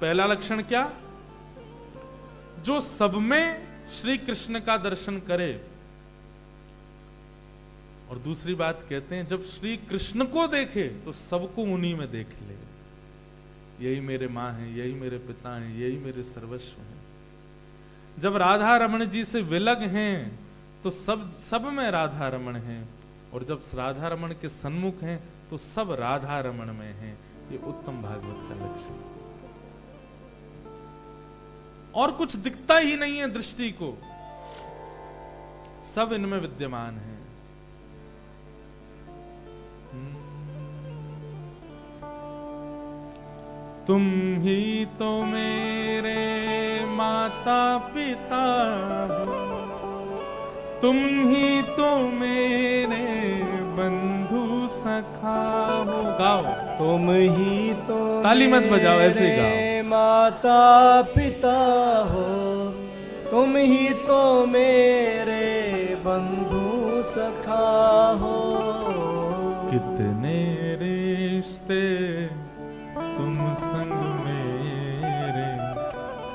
पहला लक्षण क्या? जो सब में श्री कृष्ण का दर्शन करे। और दूसरी बात कहते हैं, जब श्री कृष्ण को देखे तो सबको उन्हीं में देख ले। यही मेरे माँ हैं, यही मेरे पिता हैं, यही मेरे सर्वस्व हैं। जब राधा रमण जी से विलग हैं तो सब में राधा रमण हैं, और जब राधा रमण के सन्मुख हैं तो सब राधा रमण में हैं। ये उत्तम भागवत का लक्षण। और कुछ दिखता ही नहीं है दृष्टि को, सब इनमें विद्यमान है। तुम ही तो मेरे माता पिता हो, तुम ही तो मेरे बंधु सखा हो। गाओ, तुम ही तो ताली मत बजाओ, ऐसे ही गाओ। माता पिता हो, तुम ही तो मेरे बंधु सखा हो। कितने रिश्ते तुम संग मेरे,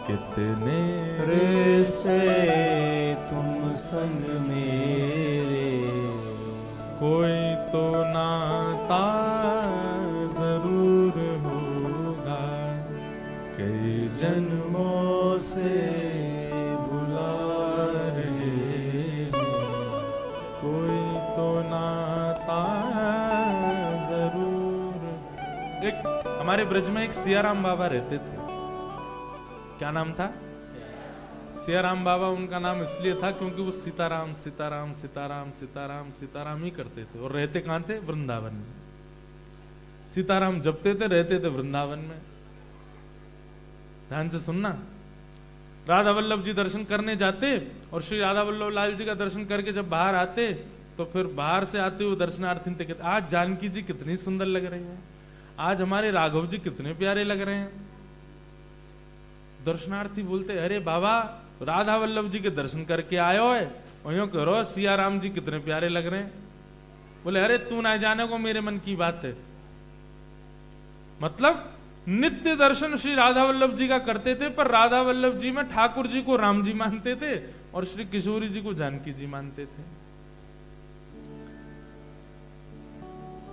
कितने रिश्ते तुम संग मेरे। कोई तो नाता जरूर होगा, कई जन्मों से बुला रहे हो। कोई तो नाता जरूर। एक हमारे ब्रज में एक सियाराम बाबा रहते थे। क्या नाम था? सियाराम बाबा। उनका नाम इसलिए था क्योंकि वो सीताराम सीताराम सीताराम सीताराम सीताराम ही करते थे। और रहते कहां थे? वृंदावन में। सीताराम जपते थे, रहते थे वृंदावन में। ध्यान से सुनना। राधा वल्लभ जी दर्शन करने जाते और श्री राधा वल्लभ लाल जी का दर्शन करके जब बाहर आते तो फिर बाहर से आते हुए दर्शनार्थी कहते, आज जानकी जी कितनी सुंदर लग रही है, आज हमारे राघव जी कितने प्यारे लग रहे हैं। दर्शनार्थी बोलते, अरे बाबा राधा वल्लभ जी के दर्शन करके आयो है और यूं करो सिया राम जी कितने प्यारे लग रहे हैं। बोले, अरे तू ना जाने को मेरे मन की बात है। मतलब नित्य दर्शन श्री राधा वल्लभ जी का करते थे, पर राधा वल्लभ जी में ठाकुर जी को राम जी मानते थे और श्री किशोरी जी को जानकी जी मानते थे।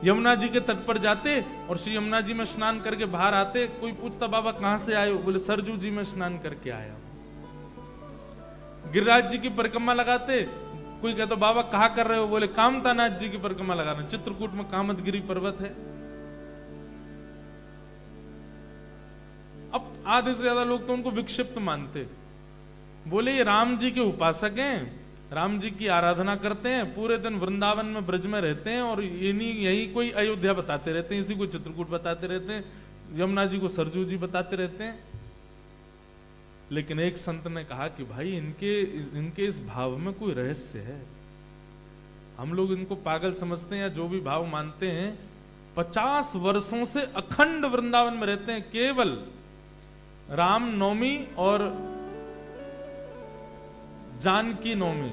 यमुना जी के तट पर जाते और श्री यमुना जी में स्नान करके बाहर आते। कोई पूछता, बाबा कहां से आए हो? बोले, सरजू जी में स्नान करके आया हूं। गिरिराज जी की परिक्रमा लगाते। कोई कहता, बाबा कहा कर रहे हो? बोले, कामतानाथ जी की परिक्रमा लगा रहे। चित्रकूट में कामतगिरी पर्वत है। अब आधे से ज्यादा लोग तो उनको विक्षिप्त मानते। बोले, ये राम जी के उपासक हैं, राम जी की आराधना करते हैं, पूरे दिन वृंदावन में ब्रज में रहते हैं और यही कोई अयोध्या बताते रहते हैं, इसी को चित्रकूट बताते रहते हैं, यमुना जी को सरजू जी बताते रहते हैं। लेकिन एक संत ने कहा कि भाई इनके इस भाव में कोई रहस्य है। हम लोग इनको पागल समझते हैं या जो भी भाव मानते हैं। 50 वर्षों से अखंड वृंदावन में रहते हैं, केवल राम नवमी और जानकी नवमी,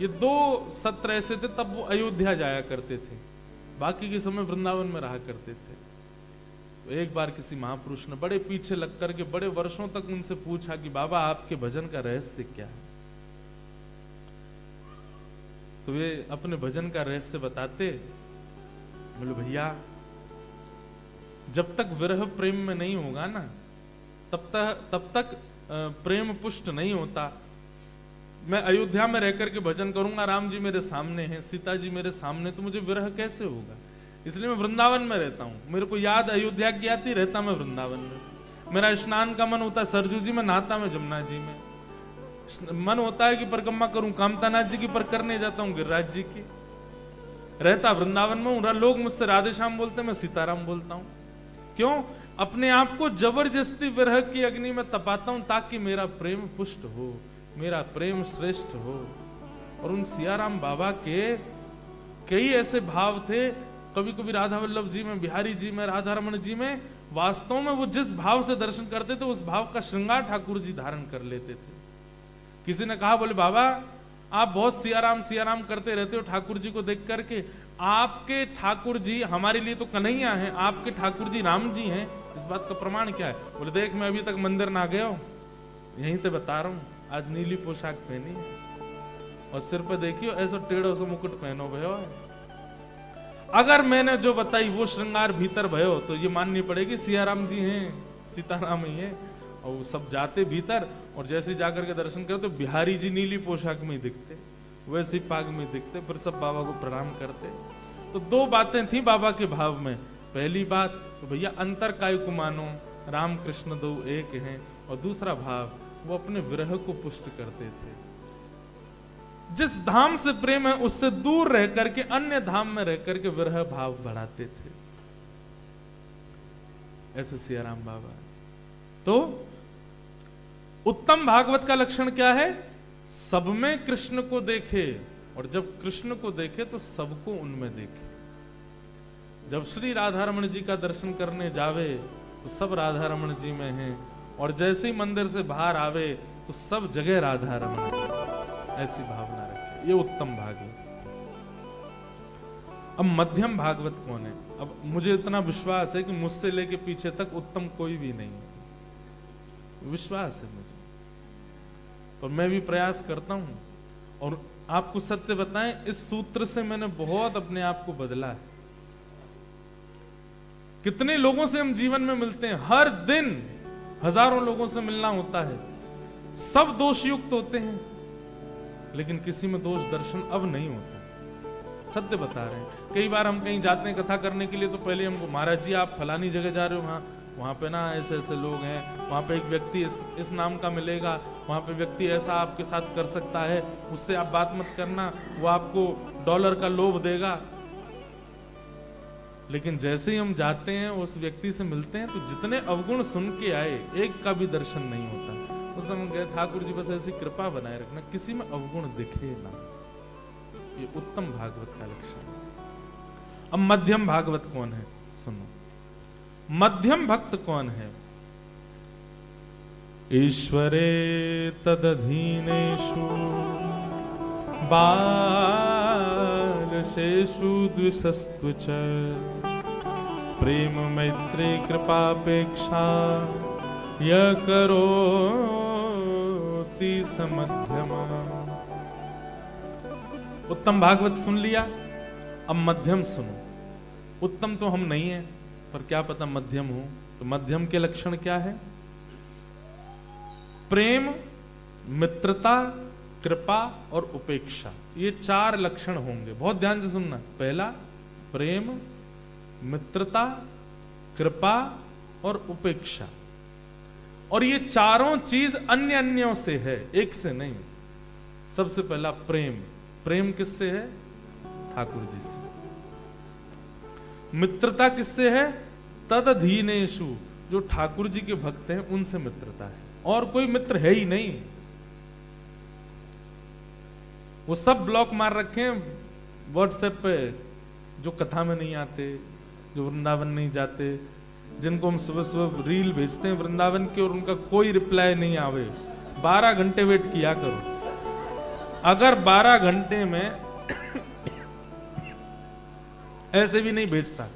ये 2 सत्र ऐसे थे, तब वो अयोध्या जाया करते थे, बाकी के समय वृंदावन में रहा करते थे। तो एक बार किसी महापुरुष ने बड़े पीछे लग करके बड़े वर्षों तक उनसे पूछा कि बाबा आपके भजन का रहस्य क्या है? तो वे अपने भजन का रहस्य बताते। बोले, भैया जब तक विरह प्रेम में नहीं होगा ना, तब तक प्रेम पुष्ट नहीं होता। मैं अयोध्या में रहकर के भजन करूंगा, राम जी मेरे सामने हैं, सीता जी मेरे सामने, तो मुझे विरह कैसे होगा? इसलिए मैं वृंदावन में रहता हूं। मेरे को याद अयोध्या की आती, रहता मैं वृंदावन में। मेरा स्नान का मन होता है सरजू जी में, नहाता मैं जमुना जी में। मन होता है कि परिक्रमा करूं कामतानाथ जी की, पर करने जाता हूं गिरिराज जी की। रहता वृंदावन में हूं। लोग मुझसे राधे श्याम बोलते, मैं सीताराम बोलता हूं। क्यों? अपने आप को जबरदस्ती विरह की अग्नि में तपाता हूं, ताकि मेरा प्रेम पुष्ट हो, मेरा प्रेम श्रेष्ठ हो। और उन सियाराम बाबा के कई ऐसे भाव थे। कभी कभी राधा वल्लभ जी में, बिहारी जी में, राधा रमण जी में, वास्तव में वो जिस भाव से दर्शन करते थे उस भाव का श्रृंगार ठाकुर जी धारण कर लेते थे। किसी ने कहा, बोले बाबा आप बहुत सियाराम सियाराम करते रहते हो ठाकुर जी को देख करके, आपके ठाकुर जी हमारे लिए तो कन्हैया हैं, आपके ठाकुर जी राम जी हैं, इस बात का प्रमाण क्या है? बोले देख मैं अभी तक मंदिर ना गया हूं, यहीं तो बता रहा हूं, आज नीली पोशाक पहनी है और सिर पे देखियो ऐसा टेढ़ो सा मुकुट पहनो भयो है। अगर मैंने जो बताई वो श्रृंगार भीतर भयो तो ये माननी पड़ेगी सियाराम जी हैं, सीताराम ही है। और वो सब जाते भीतर और जैसे जाकर के दर्शन करते तो बिहारी जी नीली पोशाक में दिखते, वैसे पाग में दिखते, फिर सब बाबा को प्रणाम करते। तो दो बातें थी बाबा के भाव में। पहली बात तो भैया अंतर काय को मानो, राम कृष्ण दो एक हैं, और दूसरा भाव वो अपने विरह को पुष्ट करते थे। जिस धाम से प्रेम है उससे दूर रह करके अन्य धाम में रह करके विरह भाव बढ़ाते थे, ऐसे सियाराम बाबा। तो उत्तम भागवत का लक्षण क्या है? सब में कृष्ण को देखे, और जब कृष्ण को देखे तो सबको उनमें देखे। जब श्री राधा रमण जी का दर्शन करने जावे तो सब राधा रमण जी में हैं, और जैसे ही मंदिर से बाहर आवे तो सब जगह राधा रमण जी, ऐसी भावना रखे। ये उत्तम भागवत। अब मध्यम भागवत कौन है? अब मुझे इतना विश्वास है कि मुझसे लेके पीछे तक उत्तम कोई भी नहीं है, विश्वास है मुझे, और मैं भी प्रयास करता हूं। और आपको सत्य बताएं, इस सूत्र से मैंने बहुत अपने आप को बदला है। कितने लोगों से हम जीवन में मिलते हैं, हर दिन हजारों लोगों से मिलना होता है, सब दोषयुक्त होते हैं, लेकिन किसी में दोष दर्शन अब नहीं होता। सत्य बता रहे हैं। कई बार हम कहीं जाते हैं कथा करने के लिए तो पहले हमको, महाराज जी आप फलानी जगह जा रहे हो, वहां पे ना ऐसे ऐसे लोग हैं, वहां पे एक व्यक्ति इस नाम का मिलेगा, वहां पे व्यक्ति ऐसा आपके साथ कर सकता है, उससे आप बात मत करना, वो आपको डॉलर का लोभ देगा। लेकिन जैसे ही हम जाते हैं उस व्यक्ति से मिलते हैं तो जितने अवगुण सुन के आए एक का भी दर्शन नहीं होता। उस समय गए ठाकुर जी बस ऐसी कृपा बनाए रखना, किसी में अवगुण दिखे ना। ये उत्तम भागवत का लक्षण है। अब मध्यम भागवत कौन है? सुनो, मध्यम भक्त कौन है? ईश्वरे तदधीनेषु बालशेषु द्विषस्तु च प्रेम मैत्री कृपापेक्षा य करोति समध्यमा। उत्तम भागवत सुन लिया, अब मध्यम सुनो। उत्तम तो हम नहीं है, पर क्या पता मध्यम हो। तो मध्यम के लक्षण क्या है? प्रेम, मित्रता, कृपा और उपेक्षा, ये चार लक्षण होंगे। बहुत ध्यान से सुनना। पहला प्रेम, मित्रता, कृपा और उपेक्षा। और ये चारों चीज अन्य अन्यों से है, एक से नहीं। सबसे पहला प्रेम। प्रेम किससे है? ठाकुर जी से। मित्रता किससे है? तदधीनेषु, जो ठाकुर जी के भक्त हैं उनसे मित्रता है, और कोई मित्र है ही नहीं। वो सब ब्लॉक मार रखे हैं व्हाट्सएप पे, जो कथा में नहीं आते, जो वृंदावन नहीं जाते, जिनको हम सुबह सुबह रील भेजते हैं वृंदावन की और उनका कोई रिप्लाई नहीं आवे। 12 घंटे वेट किया करो। अगर 12 घंटे में ऐसे भी नहीं भेजता,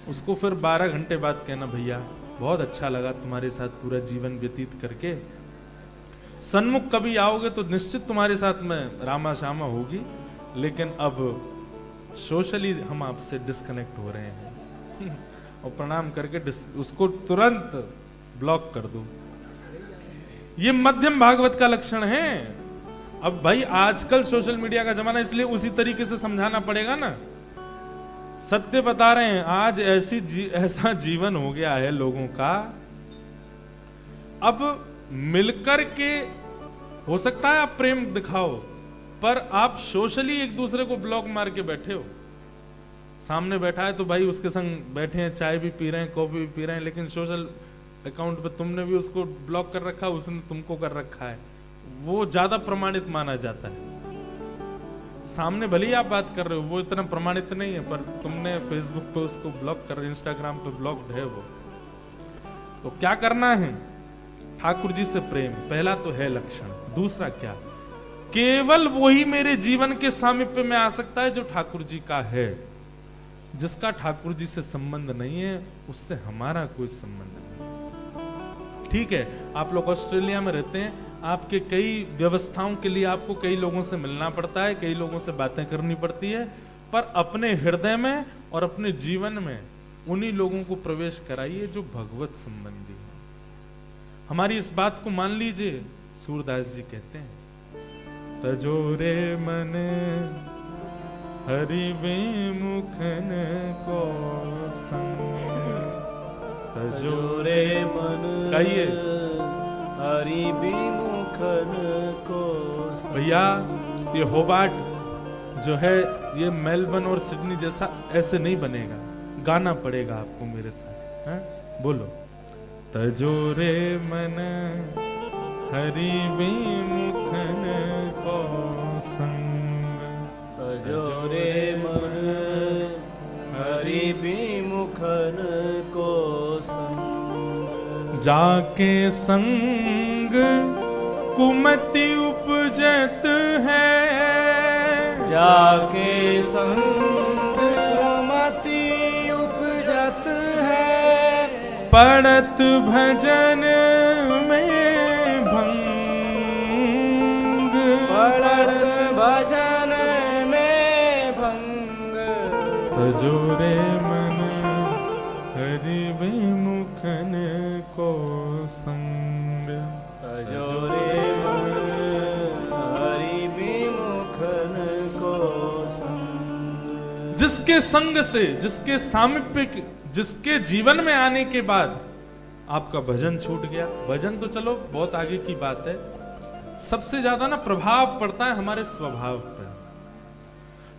उसको फिर 12 घंटे बाद कहना, भैया बहुत अच्छा लगा तुम्हारे साथ पूरा जीवन व्यतीत करके, सन्मुख कभी आओगे तो निश्चित तुम्हारे साथ में रामा श्यामा होगी, लेकिन अब सोशली हम आपसे डिस्कनेक्ट हो रहे हैं। और प्रणाम करके उसको तुरंत ब्लॉक कर दो। ये मध्यम भागवत का लक्षण है। अब भाई आजकल सोशल मीडिया का जमाना, इसलिए उसी तरीके से समझाना पड़ेगा ना। सत्य बता रहे हैं, आज ऐसा जीवन हो गया है लोगों का। अब मिलकर के हो सकता है आप प्रेम दिखाओ, पर आप सोशली एक दूसरे को ब्लॉक मार के बैठे हो। सामने बैठा है तो भाई उसके संग बैठे हैं, चाय भी पी रहे हैं, कॉफी भी पी रहे हैं, लेकिन सोशल अकाउंट पे तुमने भी उसको ब्लॉक कर रखा है, उसने तुमको कर रखा है। वो ज्यादा प्रमाणित माना जाता है। सामने भले ही आप बात कर रहे हो, वो इतना प्रमाणित नहीं है, पर तुमने फेसबुक पे उसको ब्लॉक कर, इंस्टाग्राम पे ब्लॉक्ड है वो। तो क्या करना है? ठाकुर जी से प्रेम, पहला तो है लक्षण। दूसरा क्या? केवल वही मेरे जीवन के सामीप्य में आ सकता है जो ठाकुर जी का है। जिसका ठाकुर जी से संबंध नहीं है उससे हमारा कोई संबंध नहीं। ठीक है, आप लोग ऑस्ट्रेलिया में रहते हैं, आपके कई व्यवस्थाओं के लिए आपको कई लोगों से मिलना पड़ता है, कई लोगों से बातें करनी पड़ती है, पर अपने हृदय में और अपने जीवन में उन्हीं लोगों को प्रवेश कराइए जो भगवत संबंधी है। हमारी इस बात को मान लीजिए। सूरदास जी कहते हैं, तजोरे मन हरि विमुखन को संग, तजोरे मन कहिए हरि विमुखन को संग। भैया ये होबार्ट जो है ये मेलबर्न और सिडनी जैसा ऐसे नहीं बनेगा, गाना पड़ेगा आपको मेरे साथ। हैं? बोलो, तजोरे मन हरि विमुखन को संग, तजोरे मन हरि विमुखन को संग। जाके संग कुमति उपजत है, जाके संग कुमति उपजत है, पड़त भजन में भंग, पड़त भजन में भंग। तजोरे मन हरि विमुखन को संग, तजोरे मन हरि विमुखन को संग। जिसके संग से, जिसके सामीप्य, जिसके जीवन में आने के बाद आपका भजन छूट गया। भजन तो चलो बहुत आगे की बात है, सबसे ज्यादा ना प्रभाव पड़ता है हमारे स्वभाव पर।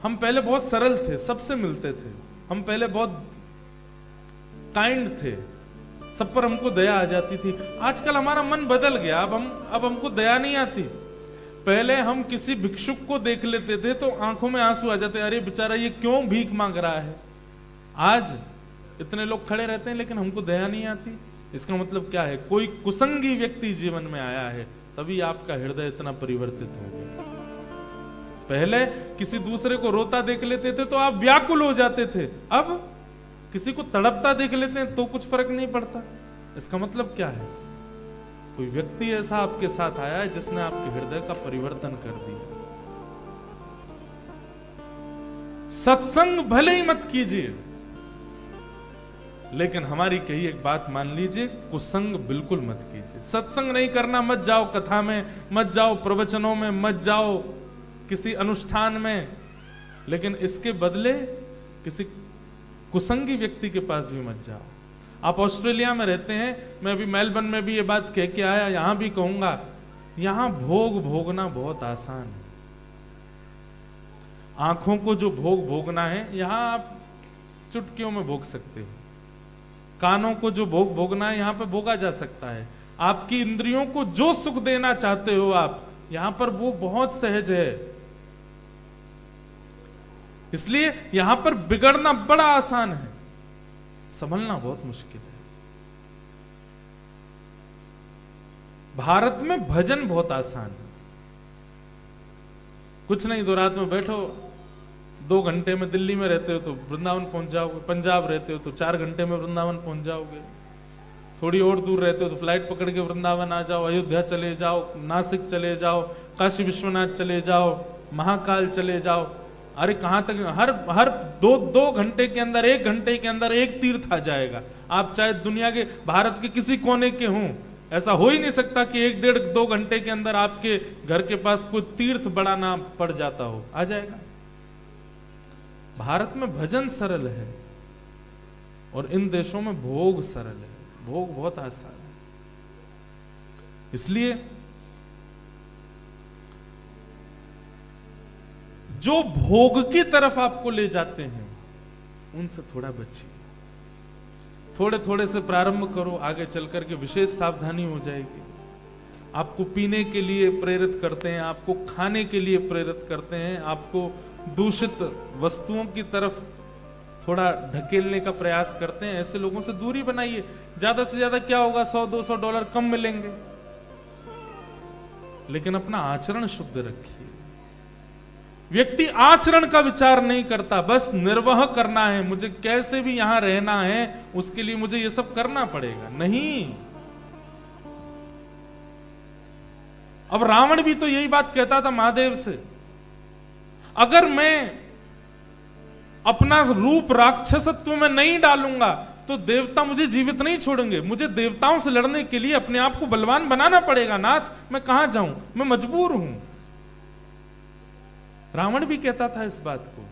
हम पहले बहुत सरल थे, सबसे मिलते थे, हम पहले बहुत काइंड थे, सब पर हमको दया आ जाती थी। आजकल हमारा मन बदल गया, अब हमको दया नहीं आती। पहले हम किसी भिक्षुक को देख लेते थे तो आंखों में आंसू आ जाते, अरे बेचारा ये क्यों भीख मांग रहा है। आज इतने लोग खड़े रहते हैं लेकिन हमको दया नहीं आती। इसका मतलब क्या है? कोई कुसंगी व्यक्ति जीवन में आया है, तभी आपका हृदय इतना परिवर्तित हो गया। पहले किसी दूसरे को रोता देख लेते थे तो आप व्याकुल हो जाते थे, अब किसी को तड़पता देख लेते हैं तो कुछ फर्क नहीं पड़ता। इसका मतलब क्या है? कोई व्यक्ति ऐसा आपके साथ आया है जिसने आपके हृदय का परिवर्तन कर दिया। सत्संग भले ही मत कीजिए, लेकिन हमारी कही एक बात मान लीजिए, कुसंग बिल्कुल मत कीजिए। सत्संग नहीं करना, मत जाओ कथा में, मत जाओ प्रवचनों में, मत जाओ किसी अनुष्ठान में, लेकिन इसके बदले किसी कुसंगी व्यक्ति के पास भी मत जाओ। आप ऑस्ट्रेलिया में रहते हैं, मैं अभी मेलबर्न में भी ये बात कह के आया, यहां भी कहूंगा, यहां भोग भोगना बहुत आसान है। आंखों को जो भोग भोगना है यहां आप चुटकियों में भोग सकते हो। कानों को जो भोग भोगना है यहां पे भोगा जा सकता है। आपकी इंद्रियों को जो सुख देना चाहते हो आप, यहां पर वो बहुत सहज है। इसलिए यहां पर बिगड़ना बड़ा आसान है, संभलना बहुत मुश्किल है। भारत में भजन बहुत आसान है। कुछ नहीं, दो रात में बैठो, 2 घंटे में दिल्ली में रहते हो तो वृंदावन पहुंच जाओगे, पंजाब रहते हो तो 4 घंटे में वृंदावन पहुंच जाओगे, थोड़ी और दूर रहते हो तो फ्लाइट पकड़ के वृंदावन आ जाओ, अयोध्या चले जाओ, नासिक चले जाओ, काशी विश्वनाथ चले जाओ, महाकाल चले जाओ। अरे कहां तक, हर 2 घंटे के अंदर, 1 घंटे के अंदर एक तीर्थ आ जाएगा। आप चाहे दुनिया के, भारत के किसी कोने के हों, ऐसा हो ही नहीं सकता कि 1-1.5-2 घंटे के अंदर आपके घर के पास कोई तीर्थ बड़ा ना पड़ जाता हो, आ जाएगा। भारत में भजन सरल है और इन देशों में भोग सरल है, भोग बहुत आसान है। इसलिए जो भोग की तरफ आपको ले जाते हैं उनसे थोड़ा बचिए, थोड़े थोड़े से प्रारंभ करो, आगे चल करके विशेष सावधानी हो जाएगी। आपको पीने के लिए प्रेरित करते हैं, आपको खाने के लिए प्रेरित करते हैं, आपको दूषित वस्तुओं की तरफ थोड़ा ढकेलने का प्रयास करते हैं। ऐसे लोगों से दूरी बनाइए। ज्यादा से ज्यादा क्या होगा, $100-200 कम मिलेंगे। लेकिन अपना आचरण शुद्ध रखिए। व्यक्ति आचरण का विचार नहीं करता, बस निर्वाह करना है, मुझे कैसे भी यहां रहना है, उसके लिए मुझे ये सब करना पड़ेगा। नहीं, अब रावण भी तो यही बात कहता था महादेव से, अगर मैं अपना रूप राक्षसत्व में नहीं डालूंगा तो देवता मुझे जीवित नहीं छोड़ेंगे, मुझे देवताओं से लड़ने के लिए अपने आप को बलवान बनाना पड़ेगा। नाथ, मैं कहां जाऊं, मैं मजबूर हूं। रावण भी कहता था इस बात को।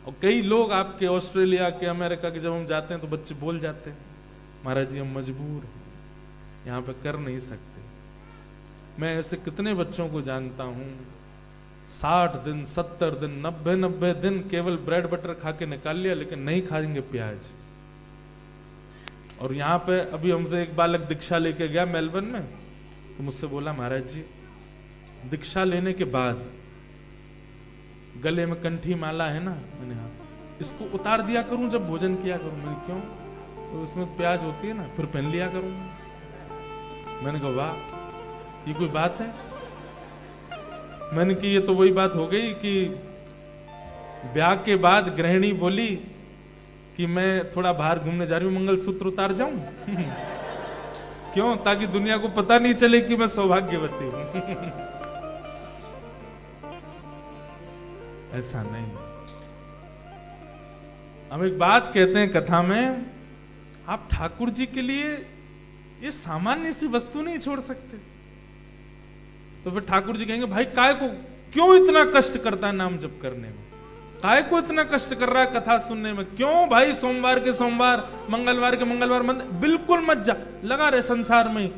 और कई लोग आपके ऑस्ट्रेलिया के, अमेरिका के, जब हम जाते हैं तो बच्चे बोल जाते हैं, महाराज जी हम मजबूर हैं, यहां पे कर नहीं सकते। मैं ऐसे कितने बच्चों को जानता हूं, 60 दिन, 70 दिन, 90 दिन केवल ब्रेड बटर खा के निकाल लिया, लेकिन नहीं खाएंगे प्याज। और यहाँ पे अभी हमसे एक बालक दीक्षा लेके गया मेलबर्न में, तो मुझसे बोला, महाराज जी दीक्षा लेने के बाद गले में कंठी माला है ना, मैंने हाँ, इसको उतार दिया करूं जब भोजन किया करूं। मैंने क्यों? तो उसमें प्याज होती है ना, फिर पहन लिया करूं। मैंने कहा वाह, ये कोई बात है? मैंने कि ये तो वही बात हो गई कि ब्याह के बाद गृहिणी बोली कि मैं थोड़ा बाहर घूमने जा रही हूं, मंगलसूत्र उतार जाऊं। क्यों? ताकि दुनिया को पता नहीं चले कि मैं सौभाग्यवती हूं। ऐसा नहीं। हम एक बात कहते हैं कथा में, आप ठाकुर जी के लिए ये सामान्य सी वस्तु नहीं छोड़ सकते। तो फिर ठाकुर जी कहेंगे, भाई काय को क्यों इतना कष्ट करता है नाम जप करने में, काय को इतना कष्ट कर रहा है कथा सुनने में, क्यों भाई सोमवार के सोमवार, मंगलवार के मंगलवार बिल्कुल मत जा, लगा रहे संसार में,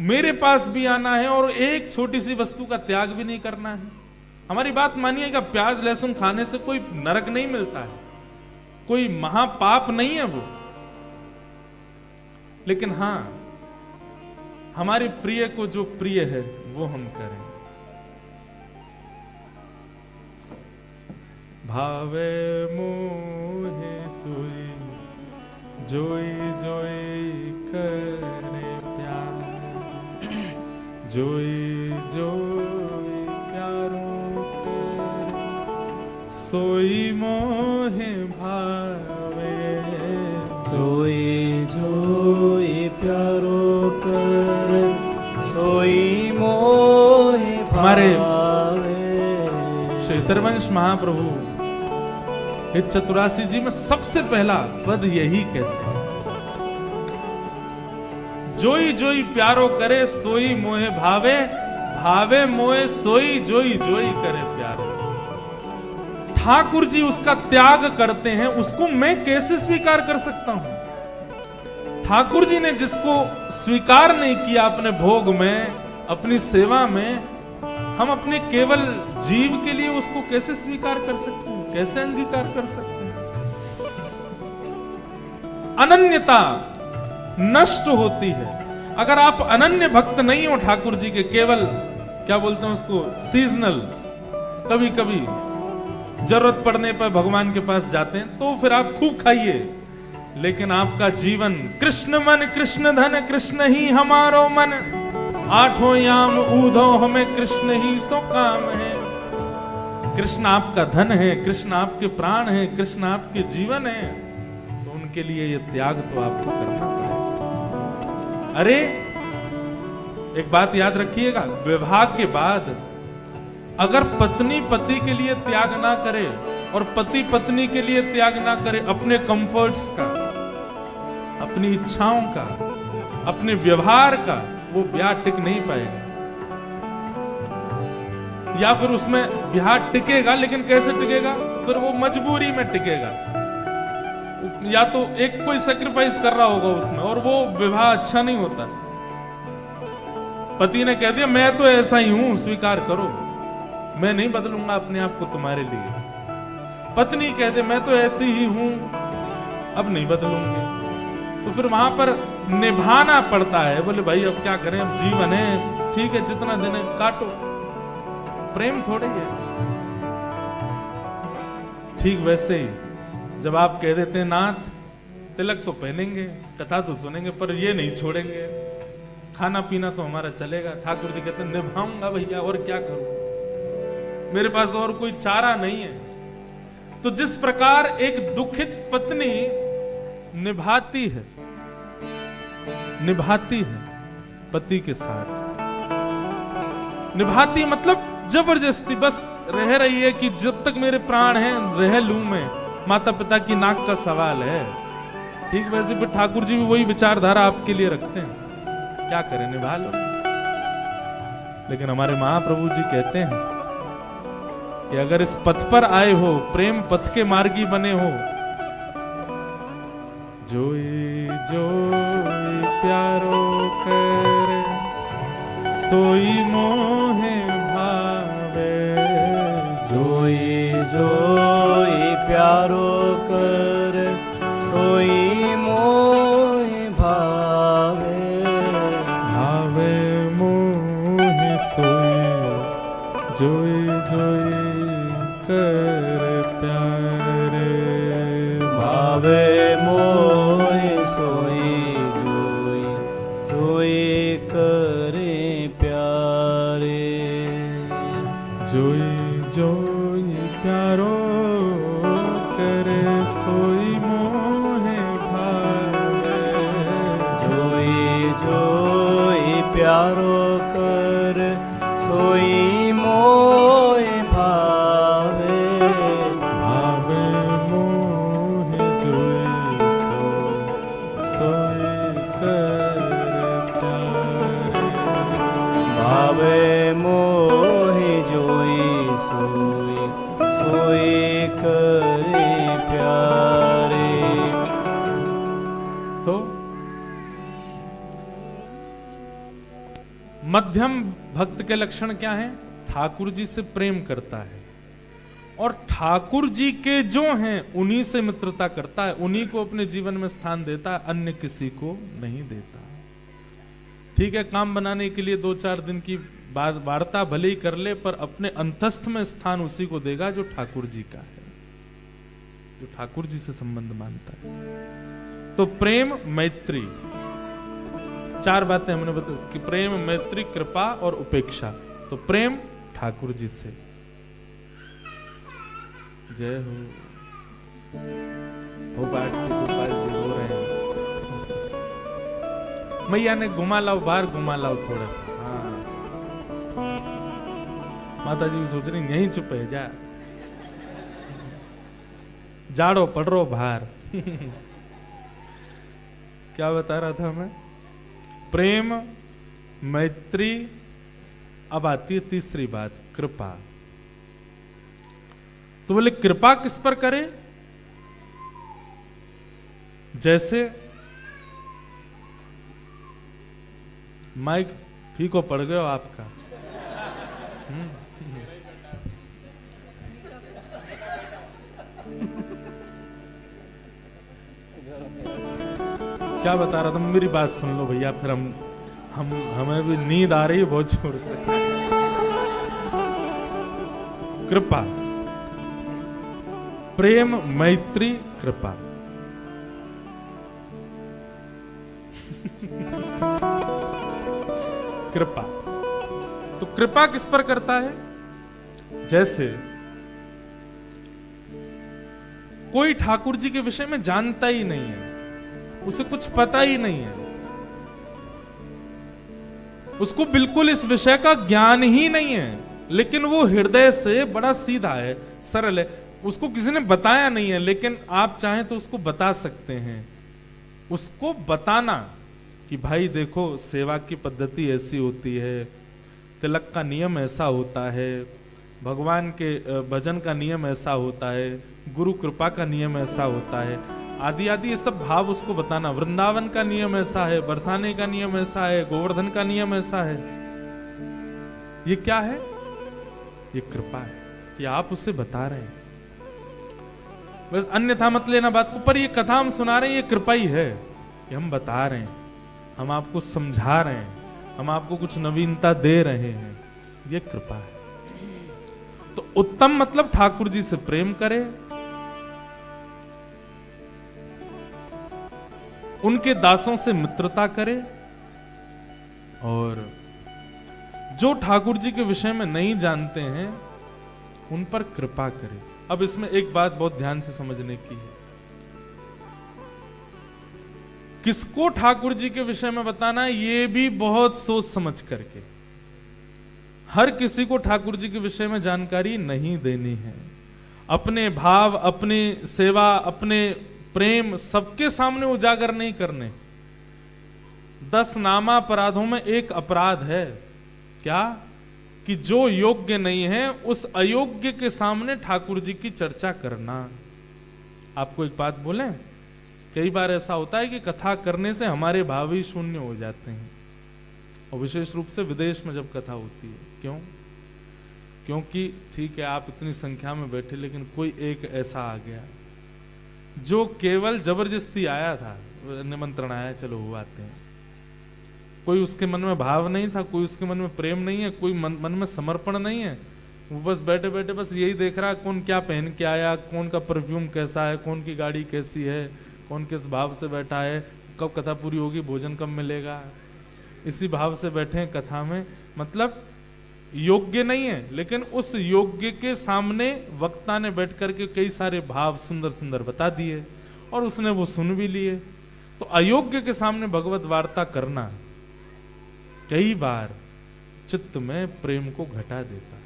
मेरे पास भी आना है और एक छोटी सी वस्तु का त्याग भी नहीं करना है। हमारी बात मानिएगा, प्याज लहसुन खाने से कोई नरक नहीं मिलता है, कोई महापाप नहीं है वो, लेकिन हां हमारे प्रिय को जो प्रिय है वो हम करें। भावे मोहे सोई जोई जोई करे प्यार, जोई जोई प्यारो करे, सोई मोहे भावे, जोई जोई प्यारो कर, सोई मोहे हमारे भावे। श्री तरवंश महाप्रभु इस चतुरासी जी में सबसे पहला पद यही कहते हैं, जोई जोई प्यारो करे, सोई मोहे भावे, भावे मोहे सोई, जोई जोई करे प्यारे। ठाकुर जी उसका त्याग करते हैं, उसको मैं कैसे स्वीकार कर सकता हूं? ठाकुर जी ने जिसको स्वीकार नहीं किया अपने भोग में, अपनी सेवा में, हम अपने केवल जीव के लिए उसको कैसे स्वीकार कर सकते हैं, कैसे अंगीकार कर सकते हैं? अनन्यता नष्ट होती है। अगर आप अनन्य भक्त नहीं हो ठाकुर जी के, केवल क्या बोलते हैं उसको, सीजनल, कभी कभी जरूरत पड़ने पर भगवान के पास जाते हैं, तो फिर आप खूब खाइए, लेकिन आपका जीवन कृष्ण मन कृष्ण धन, कृष्ण ही हमारो मन, आठों याम ऊधो हमें कृष्ण ही सो काम है। कृष्ण आपका धन है, कृष्ण आपके प्राण है, कृष्ण आपके जीवन है, तो उनके लिए ये त्याग तो आपको करना पड़ेगा। अरे एक बात याद रखिएगा, विवाह के बाद अगर पत्नी पति के लिए त्याग ना करे और पति पत्नी के लिए त्याग ना करे अपने कंफर्ट्स का, अपनी इच्छाओं का, अपने व्यवहार का, वो ब्याह टिक नहीं पाएगा। या फिर उसमें ब्याह टिकेगा, लेकिन कैसे टिकेगा? फिर वो मजबूरी में टिकेगा, या तो एक कोई सेक्रीफाइस कर रहा होगा उसमें, और वो विवाह अच्छा नहीं होता। पति ने कह दिया मैं तो ऐसा ही हूं, स्वीकार करो, मैं नहीं बदलूंगा अपने आप को तुम्हारे लिए। पत्नी कहते मैं तो ऐसी ही हूं, अब नहीं बदलूंगी, तो फिर वहां पर निभाना पड़ता है। बोले भाई अब क्या करें, अब जीवन है, ठीक है जितना दिन है काटो, प्रेम थोड़े है। ठीक वैसे ही जब आप कह देते हैं नाथ तिलक तो पहनेंगे, कथा तो सुनेंगे, पर ये नहीं छोड़ेंगे, खाना पीना तो हमारा चलेगा। ठाकुर जी कहते निभाऊंगा भैया, और क्या करूं, मेरे पास और कोई चारा नहीं है। तो जिस प्रकार एक दुखित पत्नी निभाती है पति के साथ, निभाती मतलब जबरदस्ती, बस रह रही है कि जब तक मेरे प्राण हैं रह लूं मैं, माता पिता की नाक का सवाल है। ठीक वैसे भी ठाकुर जी भी वही विचारधारा आपके लिए रखते हैं, क्या करें, निभा लो। लेकिन हमारे महाप्रभु जी कहते हैं कि अगर इस पथ पर आए हो, प्रेम पथ के मार्गी बने हो, जोई जोई प्यारो करे सोई मोहे भावे, जोई जोई प्यारो कर सोई मोहे भावे, भावे मोहे सोई जोई जोई कर प्यारे, भावे मोहे सोई जोई जोई करे प्यारे, जोई जोई प्यारो करे सोई मोहे भावे, जोई जोई प्यारो कर सोई मोहे भावे, भावे मोहे जोई सोई कर प्यारे, भावे मोहे जोई सोई सोई करे प्यारे। तो मध्यम भक्त के लक्षण क्या हैं? ठाकुर जी से प्रेम करता है और ठाकुर जी के जो हैं उन्हीं से मित्रता करता है, उन्हीं को अपने जीवन में स्थान देता है, अन्य किसी को नहीं देता। ठीक है, काम बनाने के लिए 2-4 दिन की वार्ता भले ही कर ले, पर अपने अंतस्थ में स्थान उसी को देगा जो ठाकुर जी का है, जो ठाकुर जी से संबंध मानता है। तो प्रेम मैत्री, 4 बातें हमने बताई कि प्रेम मैत्री कृपा और उपेक्षा। तो प्रेम ठाकुर जी से, जय हो बात गोपाल जी हो रहे हैं, मैया ने घुमा लाओ बाहर, घुमा लाओ थोड़ा सा। हाँ, माता जी भी सोच रही यहीं चुप है जा, जाड़ो पड़ रो बाहर। क्या बता रहा था मैं? प्रेम मैत्री, अब आती है तीसरी बात, कृपा। तो बोले कृपा किस पर करे? जैसे माइक फीको पड़ गया आपका, क्या बता रहा था? मेरी बात सुन लो भैया, फिर हमें भी नींद आ रही है बहुत जोर से। कृपा, प्रेम मैत्री कृपा। कृपा, तो कृपा किस पर करता है? जैसे कोई ठाकुर जी के विषय में जानता ही नहीं है, उसे कुछ पता ही नहीं है, उसको बिल्कुल इस विषय का ज्ञान ही नहीं है, लेकिन वो हृदय से बड़ा सीधा है, सरल है, उसको किसी ने बताया नहीं है, लेकिन आप चाहें तो उसको बता सकते हैं। उसको बताना कि भाई देखो सेवा की पद्धति ऐसी होती है, तिलक का नियम ऐसा होता है, भगवान के भजन का नियम ऐसा होता है, गुरु कृपा का नियम ऐसा होता है, आदि आदि ये सब भाव उसको बताना। वृंदावन का नियम ऐसा है, बरसाने का नियम ऐसा है, गोवर्धन का नियम ऐसा है। ये क्या है? ये कृपा है कि आप उसे बता रहे हैं। बस अन्यथा मत लेना बात को, पर ये कथा हम सुना रहे हैं, ये कृपा ही है कि हम बता रहे हैं, हम आपको समझा रहे हैं, हम आपको कुछ नवीनता दे रहे हैं, ये कृपा है। तो उत्तम मतलब ठाकुर जी से प्रेम करे, उनके दासों से मित्रता करे, और जो ठाकुर जी के विषय में नहीं जानते हैं उन पर कृपा करें। अब इसमें एक बात बहुत ध्यान से समझने की है, किसको ठाकुर जी के विषय में बताना है ये भी बहुत सोच समझ करके। हर किसी को ठाकुर जी के विषय में जानकारी नहीं देनी है। अपने भाव, अपनी सेवा, अपने प्रेम सबके सामने उजागर नहीं करने। 10 नामा अपराधों में एक अपराध है क्या, कि जो योग्य नहीं है उस अयोग्य के सामने ठाकुर जी की चर्चा करना। आपको एक बात बोलें, कई बार ऐसा होता है कि कथा करने से हमारे भाव ही शून्य हो जाते हैं, और विशेष रूप से विदेश में जब कथा होती है। क्यों? क्योंकि ठीक है आप इतनी संख्या में बैठे, लेकिन कोई एक ऐसा आ गया जो केवल जबरदस्ती आया था, निमंत्रण आया, चलो वो आते हैं। कोई उसके मन में भाव नहीं था, कोई उसके मन में प्रेम नहीं है, कोई मन में समर्पण नहीं है। वो बस बैठे बैठे बस यही देख रहा है कौन क्या पहन के आया, कौन का परफ्यूम कैसा है, कौन की गाड़ी कैसी है, कौन किस भाव से बैठा है, कब कथा पूरी होगी, भोजन कब मिलेगा। इसी भाव से बैठे हैं कथा में। मतलब योग्य नहीं है, लेकिन उस योग्य के सामने वक्ता ने बैठ करके कई सारे भाव सुंदर सुंदर बता दिए और उसने वो सुन भी लिए। तो अयोग्य के सामने भगवत वार्ता करना कई बार चित्त में प्रेम को घटा देता।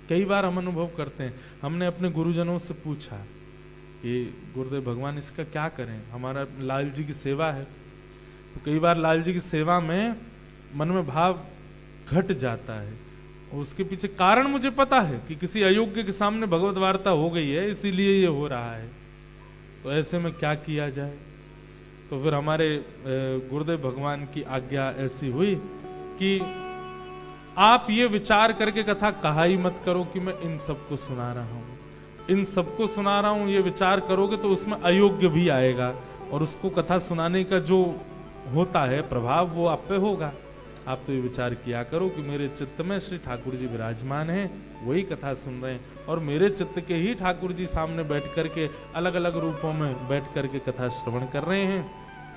कई बार हम अनुभव करते हैं, हमने अपने गुरुजनों से पूछा कि गुरुदेव भगवान इसका क्या करें, हमारा लाल जी की सेवा है। तो कई बार लाल जी की सेवा में मन में भाव घट जाता है, और उसके पीछे कारण मुझे पता है कि किसी अयोग्य के सामने भगवत वार्ता हो गई है, इसीलिए ये हो रहा है। तो ऐसे में क्या किया जाए? तो फिर हमारे गुरुदेव भगवान की आज्ञा ऐसी हुई कि आप ये विचार करके कथा कहा ही मत करो कि मैं इन सबको सुना रहा हूं, इन सबको सुना रहा हूं। ये विचार करोगे तो उसमें अयोग्य भी आएगा, और उसको कथा सुनाने का जो होता है प्रभाव वो आप पे होगा। आप तो ये विचार किया करो कि मेरे चित्त में श्री ठाकुर जी विराजमान हैं, वही कथा सुन रहे हैं, और मेरे चित्त के ही ठाकुर जी सामने बैठ करके अलग अलग रूपों में बैठ करके कथा श्रवण कर रहे हैं।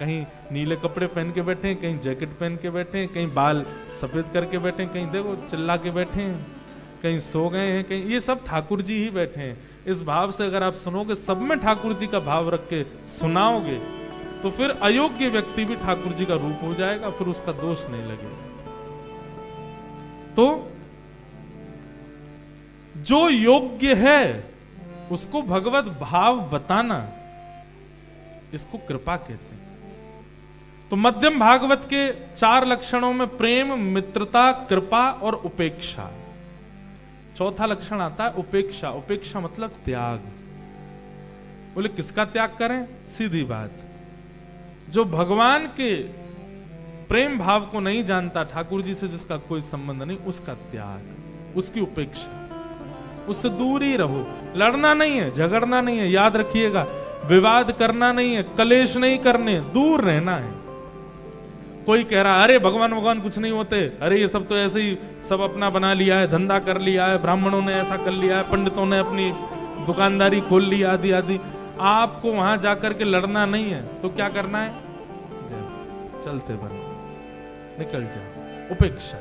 कहीं नीले कपड़े पहन के बैठे हैं, कहीं जैकेट पहन के बैठे हैं, कहीं बाल सफेद करके बैठे हैं, कहीं देखो चिल्ला के बैठे हैं, कहीं सो गए हैं, कहीं ये सब ठाकुर जी ही बैठे हैं। इस भाव से अगर आप सुनोगे, सब में ठाकुर जी का भाव रख के सुनाओगे, तो फिर अयोग्य व्यक्ति भी ठाकुर जी का रूप हो जाएगा, फिर उसका दोष नहीं लगेगा। तो जो योग्य है उसको भगवत भाव बताना, इसको कृपा कहते हैं। तो मध्यम भागवत के 4 लक्षणों में प्रेम, मित्रता, कृपा और उपेक्षा। चौथा लक्षण आता है उपेक्षा। उपेक्षा मतलब त्याग। बोले किसका त्याग करें? सीधी बात, जो भगवान के प्रेम भाव को नहीं जानता, ठाकुर जी से जिसका कोई संबंध नहीं, उसका त्याग, उसकी उपेक्षा, उससे दूर ही रहो। लड़ना नहीं है, झगड़ना नहीं है, याद रखिएगा, विवाद करना नहीं है, कलेश नहीं करने, दूर रहना है। कोई कह रहा अरे भगवान कुछ नहीं होते, अरे ये सब तो ऐसे ही सब अपना बना लिया है, धंधा कर लिया है, ब्राह्मणों ने ऐसा कर लिया है, पंडितों ने अपनी दुकानदारी खोल ली, आदि आदि। आपको वहां जाकर के लड़ना नहीं है, तो क्या करना है? चलते बनो, निकल जाओ। उपेक्षा।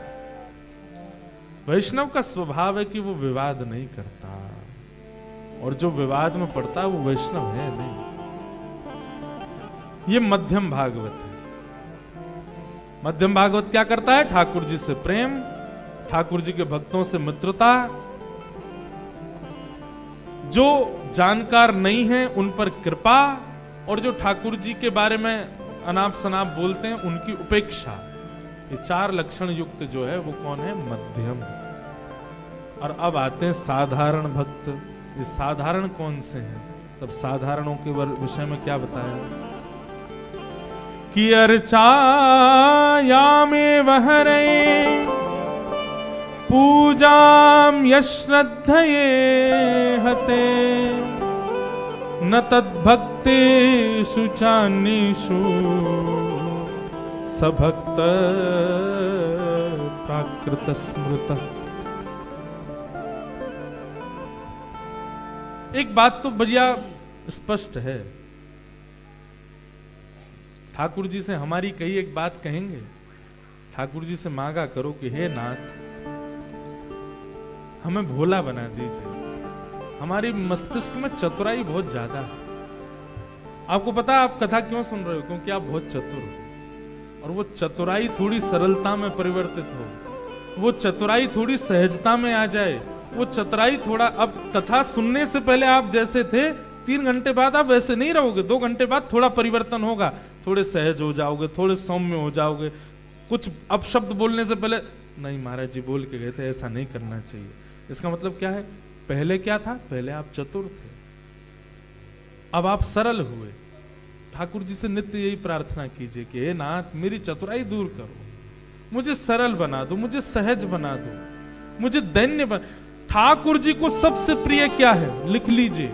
वैष्णव का स्वभाव है कि वो विवाद नहीं करता, और जो विवाद में पड़ता है वो वैष्णव है नहीं। ये मध्यम भागवत है। मध्यम भागवत क्या करता है? ठाकुर जी से प्रेम, ठाकुर जी के भक्तों से मित्रता, जो जानकार नहीं है उन पर कृपा, और जो ठाकुर जी के बारे में अनाप शनाप बोलते हैं उनकी उपेक्षा। ये 4 लक्षण युक्त जो है वो कौन है? मध्यम। और अब आते हैं साधारण भक्त। ये साधारण कौन से हैं? तब साधारणों के विषय में क्या बताया कि अर्चायामेव हरे पूजाम यश्रद्धये हते न तद्भक्तेषु चान्येषु सभक्त प्राकृत स्मृत। एक बात तो बढ़िया स्पष्ट है, ठाकुर जी से हमारी कई एक बात कहेंगे, ठाकुर जी से मांगा करो कि हे नाथ, हमें भोला बना दीजिए। हमारी मस्तिष्क में चतुराई बहुत ज्यादा है। आपको पता है आप कथा क्यों सुन रहे हो? क्योंकि आप बहुत चतुर हो, और वो चतुराई थोड़ी सरलता में परिवर्तित हो, वो चतुराई थोड़ी सहजता में आ जाए, वो चतुराई थोड़ा, अब कथा सुनने से पहले आप जैसे थे 3 घंटे बाद आप वैसे नहीं रहोगे। 2 घंटे बाद थोड़ा परिवर्तन होगा, थोड़े सहज हो जाओगे, थोड़े सौम्य हो जाओगे। कुछ अपशब्द बोलने से पहले नहीं महाराज जी बोल के गए थे, ऐसा नहीं करना चाहिए। इसका मतलब क्या है? पहले क्या था? पहले आप चतुर थे, अब आप सरल हुए। ठाकुर जी से नित्य यही प्रार्थना कीजिए कि हे नाथ, मेरी चतुराई दूर करो, मुझे सरल बना दो, मुझे सहज बना दो, मुझे दैन्य बना। ठाकुर जी को सबसे प्रिय क्या है? लिख लीजिए,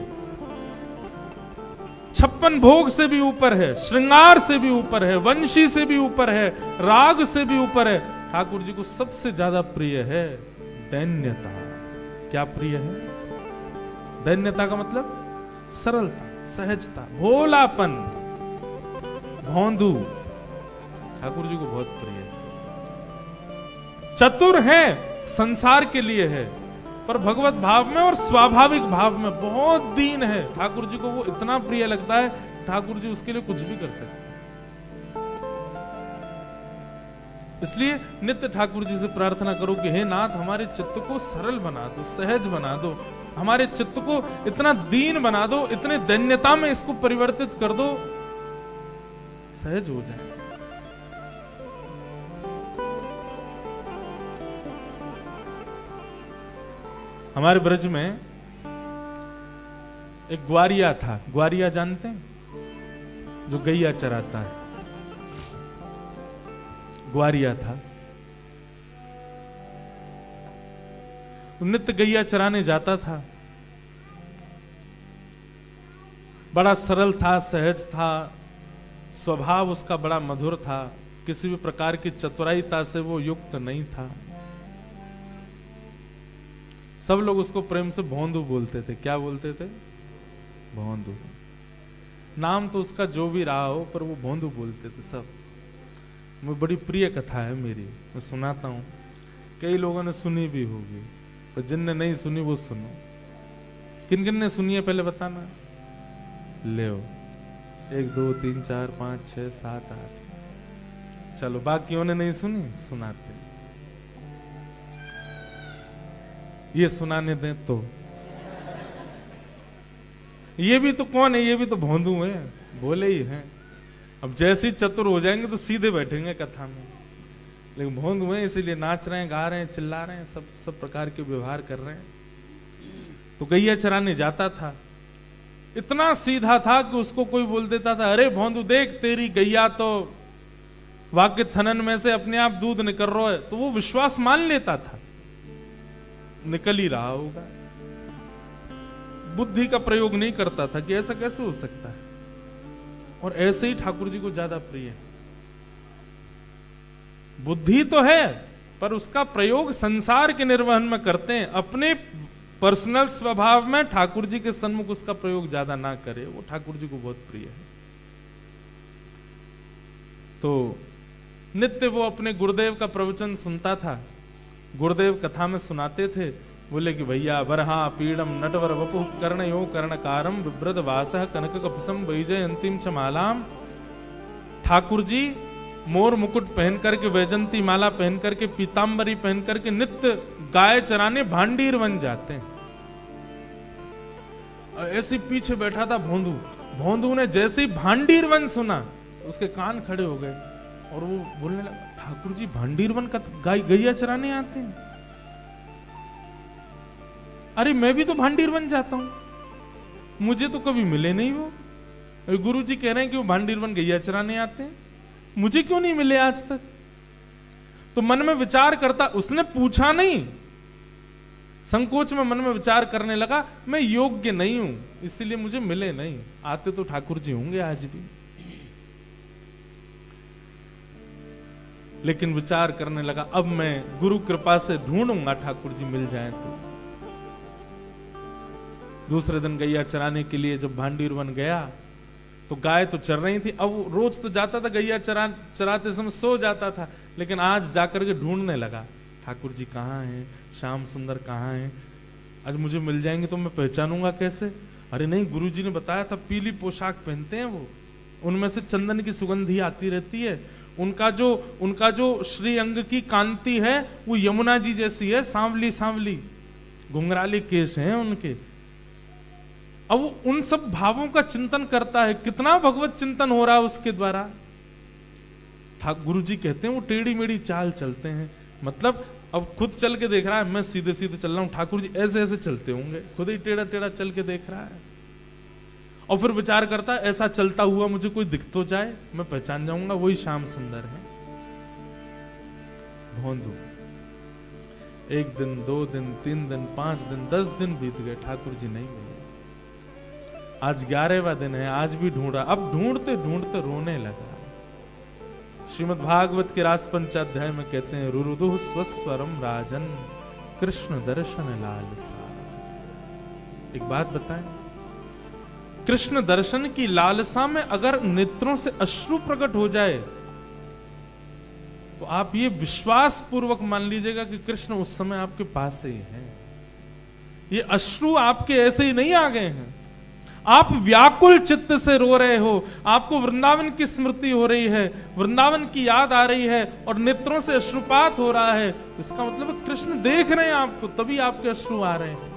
56 भोग से भी ऊपर है, श्रृंगार से भी ऊपर है, वंशी से भी ऊपर है, राग से भी ऊपर है। ठाकुर जी को सबसे ज्यादा प्रिय है दैन्यता। क्या प्रिय है? दैन्यता का मतलब सरलता, सहजता, भोलापन, भौंदू। ठाकुर जी को बहुत प्रिय है। चतुर है, संसार के लिए है, पर भगवत भाव में और स्वाभाविक भाव में बहुत दीन है। ठाकुर जी को वो इतना प्रिय लगता है, ठाकुर जी उसके लिए कुछ भी कर सकते हैं। इसलिए नित्य ठाकुर जी से प्रार्थना करो कि हे नाथ, हमारे चित्त को सरल बना दो, सहज बना दो, हमारे चित्त को इतना दीन बना दो, इतने दैन्यता में इसको परिवर्तित कर दो, सहज हो जाए। हमारे ब्रज में एक ग्वारिया था। ग्वारिया जानते हैं? जो गैया चराता है, ग्वारिया था। नित्य गैया चराने जाता था। बड़ा सरल था, सहज था, स्वभाव उसका बड़ा मधुर था, किसी भी प्रकार की चतुराईता से वो युक्त नहीं था। सब लोग उसको प्रेम से भौंदू बोलते थे। क्या बोलते थे? भौंदू। नाम तो उसका जो भी रहा हो, पर वो भौंदू बोलते थे सब। वो बड़ी प्रिय कथा है मेरी, मैं सुनाता हूँ। कई लोगों ने सुनी भी होगी, पर जिनने नहीं सुनी वो सुनो। किन किन ने सुनी है पहले बताना। ले 1 2 3 4 5 6 7 8। चलो बाकियों ने नहीं सुनी, सुनाते। ये सुनाने दें तो। ये भी तो कौन है? ये भी तो भौंदू है, बोले ही हैं। अब जैसे ही चतुर हो जाएंगे तो सीधे बैठेंगे कथा में, लेकिन भौंदू हैं इसीलिए नाच रहे हैं, गा रहे हैं, चिल्ला रहे हैं, सब प्रकार के व्यवहार कर रहे हैं। तो गैया चराने जाता था, इतना सीधा था कि उसको कोई बोल देता था, अरे भौंदू देख, तेरी गैया तो वाक्य थनन में से अपने आप दूध निकल रहा है, तो वो विश्वास मान लेता था, निकल ही रहा होगा। बुद्धि का प्रयोग नहीं करता था कि ऐसा कैसे हो सकता है। और ऐसे ही ठाकुर जी को ज्यादा प्रिय है। बुद्धि तो है, पर उसका प्रयोग संसार के निर्वहन में करते हैं। अपने पर्सनल स्वभाव में ठाकुर जी के सन्मुख उसका प्रयोग ज्यादा ना करे, वो ठाकुर जी को बहुत प्रिय है। तो नित्य वो अपने गुरुदेव का प्रवचन सुनता था। गुरुदेव कथा में सुनाते थे, बोले कि भैया वरहा पीड़म नटवर वपु कर्णयो कर्णकारम विव्रत वासः कनक कपसम वैजय अंतिम च मालाम। ठाकुर जी मोर मुकुट पहन करके, वैजंती माला पहन करके, पीतांबरी पहन करके नित्य गाय चराने भांडीर बन जाते हैं। ऐसे पीछे बैठा था भौंदू। भौंदू ने जैसे ही भांडीर वन सुना, उसके कान खड़े हो गए और वो बोलने लगा, ठाकुर जी भांडीर वन का गैया चराने आते हैं? अरे मैं भी तो भांडीर बन जाता हूं, मुझे तो कभी मिले नहीं वो। गुरु जी कह रहे हैं कि वो भांडीर बन गैया चराने आते हैं, मुझे क्यों नहीं मिले आज तक? तो मन में विचार करता, उसने पूछा नहीं, संकोच में मन में विचार करने लगा, मैं योग्य नहीं हूं इसलिए मुझे मिले नहीं, आते तो ठाकुर जी होंगे आज भी। लेकिन विचार करने लगा, अब मैं गुरु कृपा से ढूंढूंगा, ठाकुर जी मिल जाएं तो। दूसरे दिन गैया चराने के लिए जब भांडीर बन गया तो गाय तो चर रही थी। अब रोज तो जाता था गैया चराते समय, सो जाता था, लेकिन आज जाकर के ढूंढने लगा, ठाकुर जी कहाँ हैं, श्याम सुंदर कहाँ हैं, आज मुझे मिल जाएंगे तो मैं पहचानूंगा कैसे। अरे नहीं, गुरुजी ने बताया था पीली पोशाक पहनते हैं वो, उनमें से चंदन की सुगंधी आती रहती है, उनका जो श्री अंग की कांति है वो यमुना जी जैसी है, सांवली सांवली, घुंघराले केश हैं उनके। अब वो उन सब भावों का चिंतन करता है, कितना भगवत चिंतन हो रहा है उसके द्वारा। गुरु जी कहते हैं वो टेढ़ी मेढ़ी चाल चलते हैं, मतलब अब खुद चल के देख रहा है, मैं सीधे सीधे चल रहा हूं, ठाकुर जी ऐसे ऐसे चलते होंगे, खुद ही टेढ़ा टेढ़ा चल के देख रहा है, और फिर विचार करता है ऐसा चलता हुआ मुझे कोई दिख तो जाए, मैं पहचान जाऊंगा वही श्याम सुंदर है। भोंदू 1 दिन 2 दिन 3 दिन 5 दिन 10 दिन बीत गए, ठाकुर जी नहीं मिले। आज 11वां दिन है, आज भी ढूंढा, अब ढूंढते ढूंढते रोने लगा। श्रीमद् भागवत के रास पंचाध्याय में कहते हैं, रुरुदुः स्वस्वरम राजन कृष्ण दर्शन लालसा। एक बात बताएं, कृष्ण दर्शन की लालसा में अगर नेत्रों से अश्रु प्रकट हो जाए तो आप ये विश्वास पूर्वक मान लीजिएगा कि कृष्ण उस समय आपके पास ही है। ये अश्रु आपके ऐसे ही नहीं आ गए हैं, आप व्याकुल चित्त से रो रहे हो, आपको वृंदावन की स्मृति हो रही है, वृंदावन की याद आ रही है और नेत्रों से अश्रुपात हो रहा है, इसका मतलब कृष्ण देख रहे हैं आपको, तभी आपके अश्रु आ रहे हैं।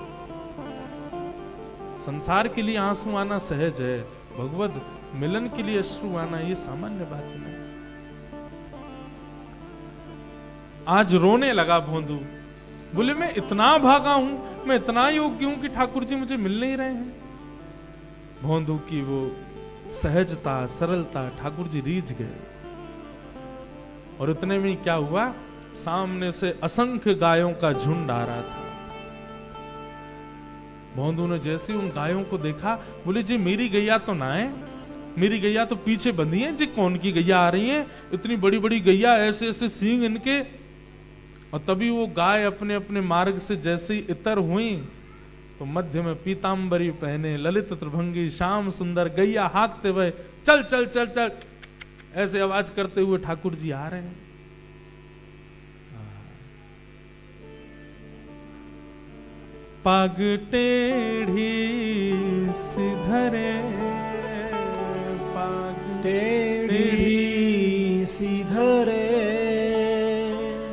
संसार के लिए आंसू आना सहज है, भगवत मिलन के लिए अश्रु आना ये सामान्य बात नहीं। आज रोने लगा भोंदू, बोले मैं इतना भागा हूं, मैं इतना योग्य हूं कि ठाकुर जी मुझे मिल नहीं रहे हैं। भोंदू की वो सहजता सरलता ठाकुर जी रीझ गए, और इतने में क्या हुआ, सामने से असंख्य गायों का झुंड आ रहा था। भोंदू ने जैसे उन गायों को देखा, बोले जी मेरी गैया तो ना है, मेरी गैया तो पीछे बंधी है जी, कौन की गैया आ रही है, इतनी बड़ी बड़ी गैया, ऐसे ऐसे सींग इनके। और तभी वो गाय अपने अपने मार्ग से जैसे ही इतर हुई तो मध्य में पीतांबरी पहने ललित त्रिभंगी श्याम सुंदर गैया हाँकते हुए चल चल चल चल ऐसे आवाज करते हुए ठाकुर जी आ रहे हैं। पाग टेढ़ी सिधरे, पाग टेढ़ी सिधरे,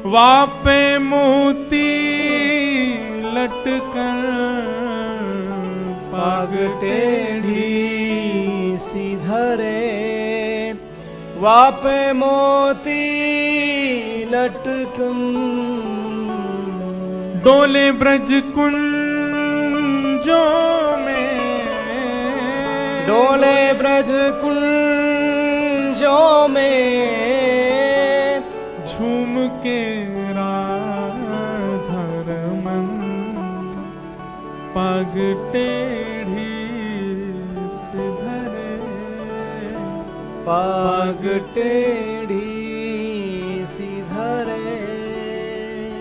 वापे मोती लटकर, पाग टेढ़ी सिधरे, वापे मोती लटकन, डोले ब्रज कुंजों में, डोले ब्रज कुंजों में, झूम के राधा रमन, पाग टेढ़ी सिधरे, पाग टेढ़ी सिधरे।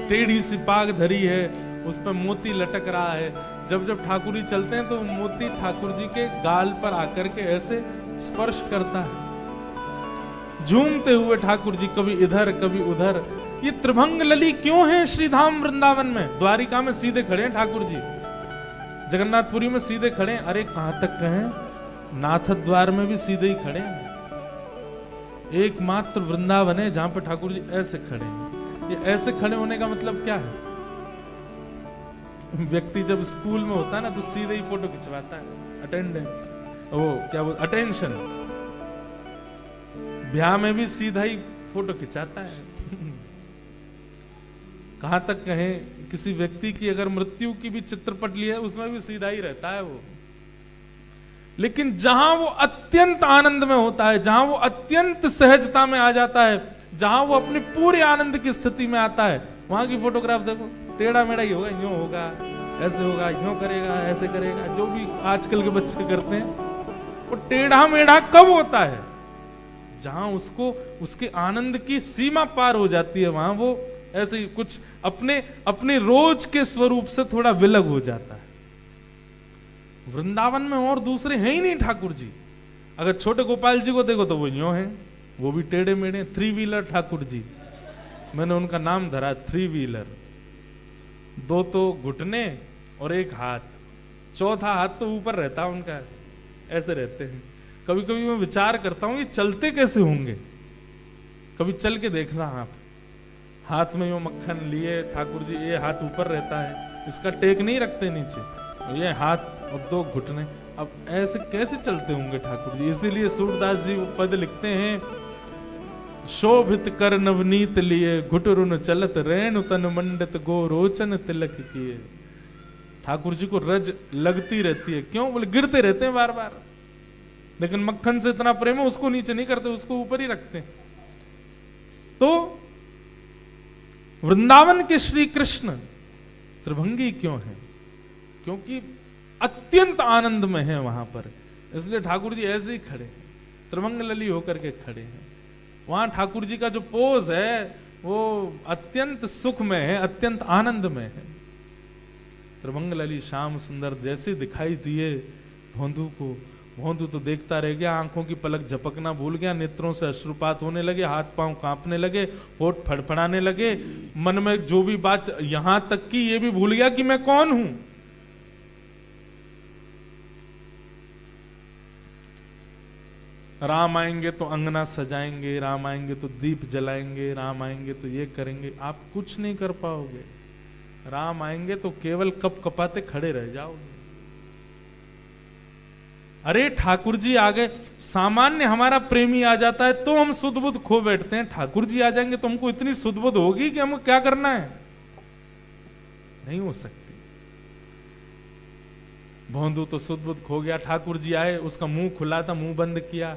टेढ़ी सी पाग धरी है, उस पर मोती लटक रहा है। जब जब ठाकुर जी चलते हैं तो मोती ठाकुर जी के गाल पर आकर के ऐसे स्पर्श करता है। झूमते हुए ठाकुर जी कभी इधर कभी उधर। ये त्रिभंग लली क्यों है श्रीधाम वृंदावन में? द्वारिका में सीधे खड़े हैं ठाकुर जी, जगन्नाथपुरी में सीधे खड़े हैं, अरे कहां तक कहें नाथ द्वार में भी सीधे ही खड़े हैं। एकमात्र वृंदावन है जहां पर ठाकुर जी ऐसे खड़े हैं। ये ऐसे खड़े होने का मतलब क्या है? व्यक्ति जब स्कूल में होता है ना तो सीधे ही फोटो खिंचवाता है, अटेंडेंस, वो क्या बोल, अटेंशन। ब्याह में भी सीधा ही फोटो खिंचाता है। कहां तक कहें किसी व्यक्ति की अगर मृत्यु की भी चित्रपट ली है उसमें भी सीधा ही रहता है वो। लेकिन जहां वो अत्यंत आनंद में होता है, जहां वो अत्यंत सहजता में आ जाता है, जहां वो अपने पूरे आनंद की स्थिति में आता है, वहां की फोटोग्राफ देखो, टेढ़ा मेढ़ा ही होगा, यूं होगा, ऐसे होगा, यूं करेगा, ऐसे करेगा, जो भी आजकल के बच्चे करते हैं। वो टेढ़ा मेढ़ा कब होता है? जहां उसको उसके आनंद की सीमा पार हो जाती है, वहां वो ऐसे कुछ अपने रोज के स्वरूप से थोड़ा विलग हो जाता है। वृंदावन में और दूसरे हैं ही नहीं ठाकुर जी। अगर छोटे गोपाल जी को देखो तो वो यूं है, वो भी टेढ़े मेढ़े, 3 व्हीलर ठाकुर जी, मैंने उनका नाम धरा 3 व्हीलर। 2 तो घुटने और 1 हाथ, चौथा हाथ तो ऊपर रहता उनका, ऐसे रहते हैं। कभी कभी मैं विचार करता हूं ये चलते कैसे होंगे, कभी चल के देखना आप। हाथ में यो मक्खन लिए ठाकुर जी, ये हाथ ऊपर रहता है, इसका टेक नहीं रखते नीचे, ये हाथ और 2 घुटने, अब ऐसे कैसे चलते होंगे ठाकुर जी। इसीलिए सूरदास जी पद लिखते हैं, शोभित कर नवनीत लिए घुटरुन चलत रेणु तन मंडित गो रोचन तिलक किए। ठाकुर जी को रज लगती रहती है, क्यों? बोले गिरते रहते हैं बार बार, लेकिन मक्खन से इतना प्रेम है उसको नीचे नहीं करते, उसको ऊपर ही रखते हैं। तो वृंदावन के श्री कृष्ण त्रिभंगी क्यों है? क्योंकि अत्यंत आनंद में है वहां पर, इसलिए ठाकुर जी ऐसे ही खड़े, त्रिभंग लली होकर के खड़े हैं। वहां ठाकुर जी का जो पोज है वो अत्यंत सुख में है, अत्यंत आनंद में है। त्रिभंग लली श्याम सुंदर जैसे दिखाई दिए भोंदू को, भोंदू तो देखता रह गया, आंखों की पलक झपकना भूल गया, नेत्रों से अश्रुपात होने लगे, हाथ पांव कांपने लगे, होठ फड़फड़ाने लगे, मन में जो भी बात, यहां तक कि ये भी भूल गया कि मैं कौन हूं। राम आएंगे तो अंगना सजाएंगे, राम आएंगे तो दीप जलाएंगे, राम आएंगे तो ये करेंगे, आप कुछ नहीं कर पाओगे। राम आएंगे तो केवल कप कपाते खड़े रह जाओगे। अरे ठाकुर जी आ गए, सामान्य हमारा प्रेमी आ जाता है तो हम सुध बुध खो बैठते हैं, ठाकुर जी आ जाएंगे तो हमको इतनी सुध बुध होगी कि हमको क्या करना है, नहीं हो सकती। भोंदू तो सुध बुध खो गया, ठाकुर जी आए, उसका मुंह खुला था, मुंह बंद किया,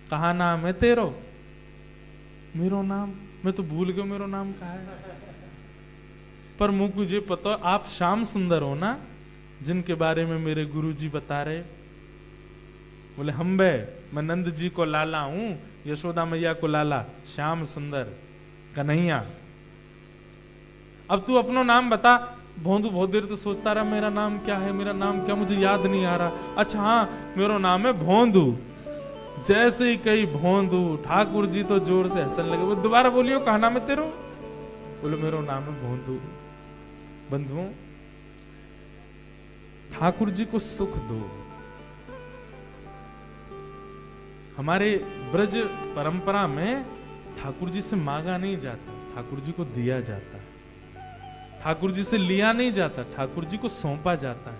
कहा नाम है तेरो? मेरो नाम, मैं तो भूल गया मेरो नाम कहा है। पर मुझे पता, आप श्याम सुंदर हो ना, जिनके बारे में मेरे गुरु जी बता रहे। बोले हम बे, मैं नंद जी को लाला हूं, यशोदा मैया को लाला, श्याम सुंदर कन्हैया। अब तू अपना नाम बता। भोंदू बहुत देर तो सोचता रहा मेरा नाम क्या है, मेरा नाम क्या, मुझे याद नहीं आ रहा। अच्छा हाँ, मेरा नाम है भोंदू। जैसे ही कही भोंदू, ठाकुर जी तो जोर से हंसने लगे। वो दोबारा बोलियो कहा नाम है तेरो? बोले मेरा नाम है भोंदू। बंधुओं, ठाकुर जी को सुख दो। हमारे ब्रज परंपरा में ठाकुर जी से मांगा नहीं जाता, ठाकुर जी को दिया जाता है। ठाकुर जी से लिया नहीं जाता, ठाकुर जी को सौंपा जाता है।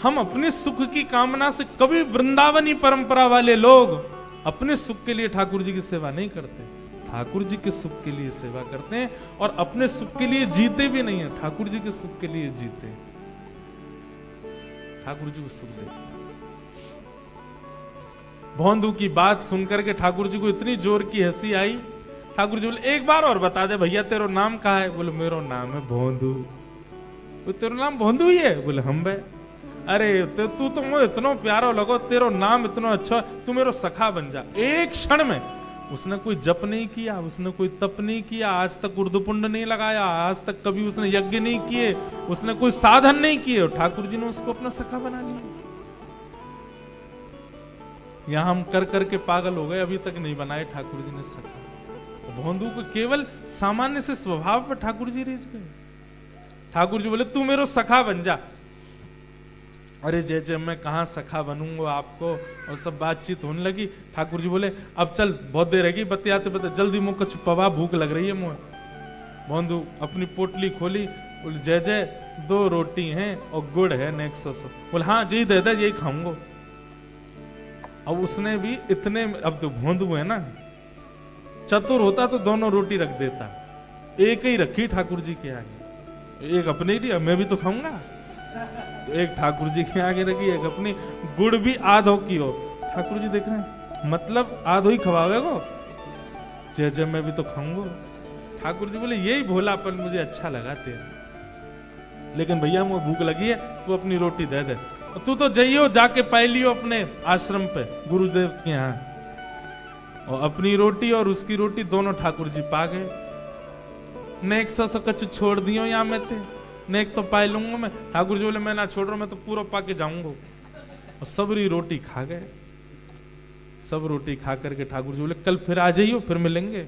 हम अपने सुख की कामना से, कभी वृंदावनी परंपरा वाले लोग अपने सुख के लिए ठाकुर जी की सेवा नहीं करते, ठाकुर जी के सुख के लिए सेवा करते हैं, और अपने सुख के लिए जीते भी नहीं है, ठाकुर जी के सुख के लिए जीते हैं। ठाकुर जी को सुख देते। भोंदू की बात सुनकर के ठाकुर जी को इतनी जोर की हंसी आई। ठाकुर जी बोले एक बार और बता दे भैया, तेरा नाम कहा है? बोले मेरा नाम है भोंदू। तेरा नाम भोंदू ही है? बोले हम बे। अरे तू तो मुझे इतना प्यारा लगो, तेरा नाम इतना अच्छा, तू मेरा सखा बन जा। एक क्षण में उसने कोई जप नहीं किया, उसने कोई तप नहीं किया, आज तक उर्दपुंड नहीं लगाया, आज तक कभी उसने यज्ञ नहीं किए, उसने कोई साधन नहीं किए, ठाकुर जी ने उसको अपना सखा बना लिया। यहां हम कर करके पागल हो गए, अभी तक नहीं बनाए ठाकुर जी ने सखा। भोंदू को केवल सामान्य से स्वभाव पर ठाकुर जी रिझ गए। ठाकुर जी बोले तू मेरा सखा बन जा। अरे जय जय, मैं कहां सखा बनूंगा आपको, और सब बातचीत होने लगी। ठाकुर जी बोले अब चल, बहुत देर रहेगी बतियाते बतियाते, जल्दी मुंह को छुपवा, भूख लग रही है मुंह। भोंदू अपनी पोटली खोली, बोले जय जय 2 रोटी हैं और गुड़ है नेक सो। बोले हाँ जी दे दे, यही खाऊंगा। अब उसने भी इतने, अब तो भोंदू है ना, चतुर होता तो दोनों रोटी रख देता, एक ही रखी ठाकुर जी के आगे, एक अपने लिए, मैं भी तो खाऊंगा। तो एक ठाकुर जी के आगे रखी, एक अपनी। गुड़ भी आधो की हो। ठाकुर जी देख रहे हैं, मतलब आधो ही खवावे को, जय जय मैं भी तो खाऊंगा। ठाकुर जी बोले यही भोलापन मुझे अच्छा लगा तेरा, लेकिन भैया मुझे भूख लगी है, तू अपनी रोटी दे दे। तू तो जाइयो, जाके पाई लियो अपने आश्रम पे गुरुदेव के यहाँ। और अपनी रोटी और उसकी रोटी दोनों ठाकुर जी पा गए। नेक सो कच छोड़ दियो यहाँ में थे, नेक तो पाई लूंगा मैं। ठाकुर जी बोले मैं ना छोड़ रहा, मैं तो पूरा पा के जाऊंगा। और सबरी रोटी खा गए। सब रोटी खा करके ठाकुर जी बोले कल फिर आ जाइयो, फिर मिलेंगे।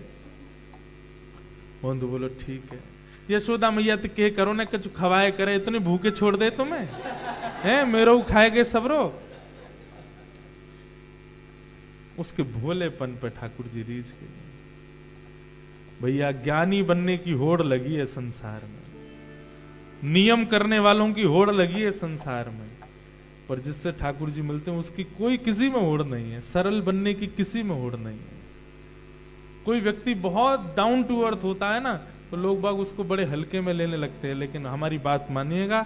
भोंदू बोलो ठीक है। यशोदा मैया तो के करो ना कुछ खवाए करे, इतने भूखे छोड़ दे तुम्हें हैं, मेरो खाएगे सबरो। उसके भोलेपन पे ठाकुर जी रीझ गए। भैया ज्ञानी बनने की होड़ लगी है संसार में, नियम करने वालों की होड़ लगी है संसार में, पर जिससे ठाकुर जी मिलते हैं उसकी कोई किसी में होड़ नहीं है, सरल बनने की किसी में होड़ नहीं है। कोई व्यक्ति बहुत डाउन टू अर्थ होता है ना तो लोग बाग उसको बड़े हल्के में लेने लगते हैं, लेकिन हमारी बात मानिएगा,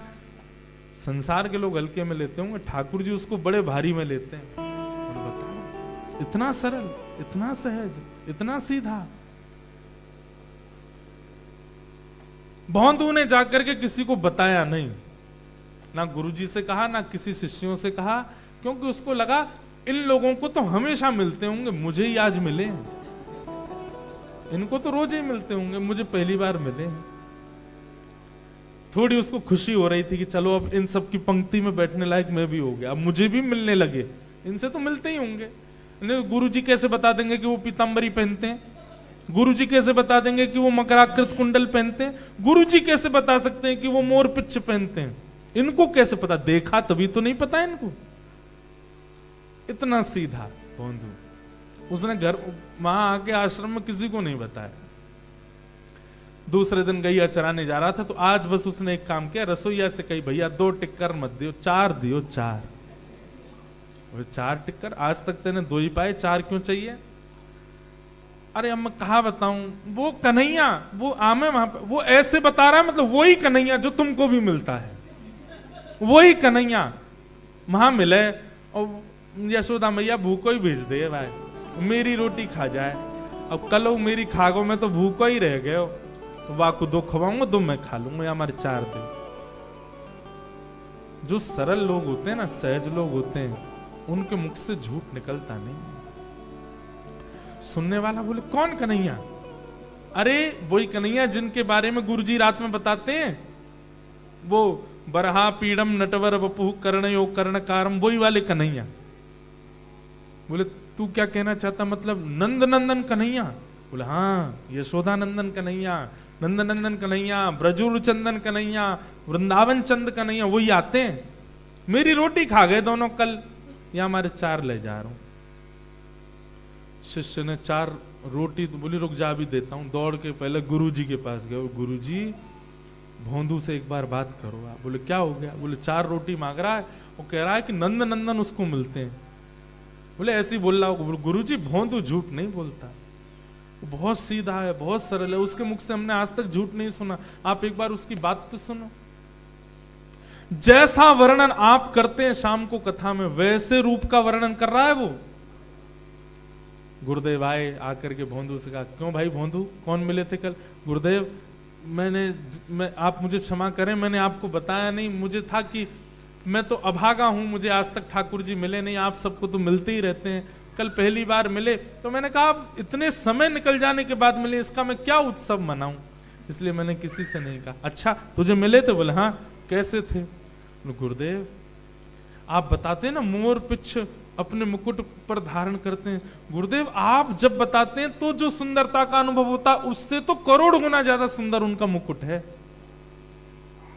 संसार के लोग हल्के में लेते होंगे, ठाकुर जी उसको बड़े भारी में लेते हैं। और बताओ, इतना सरल, इतना सहज, इतना सीधा। भोंदू ने जाकर के किसी को बताया नहीं, ना गुरुजी से कहा, ना किसी शिष्यों से कहा, क्योंकि उसको लगा इन लोगों को तो हमेशा मिलते होंगे, मुझे ही आज मिले, इनको तो रोज ही मिलते होंगे, मुझे पहली बार मिले। थोड़ी उसको खुशी हो रही थी कि चलो अब इन सब की पंक्ति में बैठने लायक मैं भी हो गया, अब मुझे भी मिलने लगे, इनसे तो मिलते ही होंगे। गुरुजी कैसे बता देंगे कि वो पीतांबरी पहनते हैं? गुरुजी कैसे बता देंगे कि वो मकराकृत कुंडल पहनते हैं? गुरुजी कैसे बता सकते हैं कि वो मोर पिच्छ पहनते हैं? इनको कैसे पता? देखा तभी तो नहीं पता इनको। इतना सीधा भोंदू, उसने घर वहां आके आश्रम में किसी को नहीं बताया। दूसरे दिन गैया चराने जा रहा था तो आज बस उसने एक काम किया, रसोईया से कही भैया 2 टिक्कर मत दियो, 4 दियो, 4। 4 टिक्कर? आज तक तेने 2 ही पाए, 4 क्यों चाहिए? अरे अब मैं कहा बताऊं, वो कन्हैया, वो आमे वहां पे, वो ऐसे बता रहा है, मतलब वही कन्हैया जो तुमको भी मिलता है, वही कन्हैया वहां मिले। और यशोदा मैया भूखो ही भेज दे भाई, मेरी रोटी खा जाए। अब कल मेरी खागो में तो भूखो ही रह गए हो, वाकु 2 खवाऊंगा, 2 मैं खा लूंगा, या हमारे 4 दे। जो सरल लोग होते हैं ना, सहज लोग होते हैं, उनके मुख से झूठ निकलता नहीं। सुनने वाला बोले कौन कन्हैया? अरे वही कन्हैया जिनके बारे में गुरुजी रात में बताते हैं, वो बरहा पीड़म नटवर वपु कर्णयो कर्णकारम, वही वाले कन्हैया। बोले तू क्या कहना चाहता, मतलब नंद नंदन कन्हैया? बोले हाँ, यशोदा नंदन कन्हैया, नंद नंदन कन्हैया, ब्रजूर चंदन कन्हैया, वृंदावन चंद कन्हैया, वही आते हैं। मेरी रोटी खा गए दोनों कल, या हमारे 4 ले जा रहा हूं। शिष्य ने 4 रोटी तो बोली रुक जा भी देता हूं, दौड़ के पहले गुरुजी के पास गए। गुरुजी भोंदू से एक बार बात करो। आप बोले क्या हो गया? बोले 4 रोटी मांग रहा है, वो कह रहा है कि नंद नंदन उसको मिलते हैं। बोले ऐसे ही बोल रहा हो? गुरुजी भोंदू झूठ नहीं बोलता, वो बहुत सीधा है, बहुत सरल है, उसके मुख से हमने आज तक झूठ नहीं सुना। आप एक बार उसकी बात तो सुनो। जैसा वर्णन आप करते हैं शाम को कथा में, वैसे रूप का वर्णन कर रहा है वो। गुरुदेव आए, आकर के भोंदू से कहा क्यों भाई भोंदू, कौन मिले थे कल? गुरुदेव आप मुझे क्षमा करें, मैंने आपको बताया नहीं, मुझे था कि मैं तो अभागा हूं, मुझे आज तक ठाकुर जी मिले नहीं, आप सबको तो मिलते ही रहते हैं, कल पहली बार मिले तो मैंने कहा अब इतने समय निकल जाने के बाद मिले, इसका मैं क्या उत्सव मनाऊं, इसलिए मैंने किसी से नहीं कहा। अच्छा तुझे मिले थे? बोले हाँ। कैसे थे? गुरुदेव आप बताते ना मोर पिच्छ अपने मुकुट पर धारण करते हैं। गुरुदेव आप जब बताते हैं तो जो सुंदरता का अनुभव होता है उससे तो करोड़ गुना ज्यादा सुंदर उनका मुकुट है।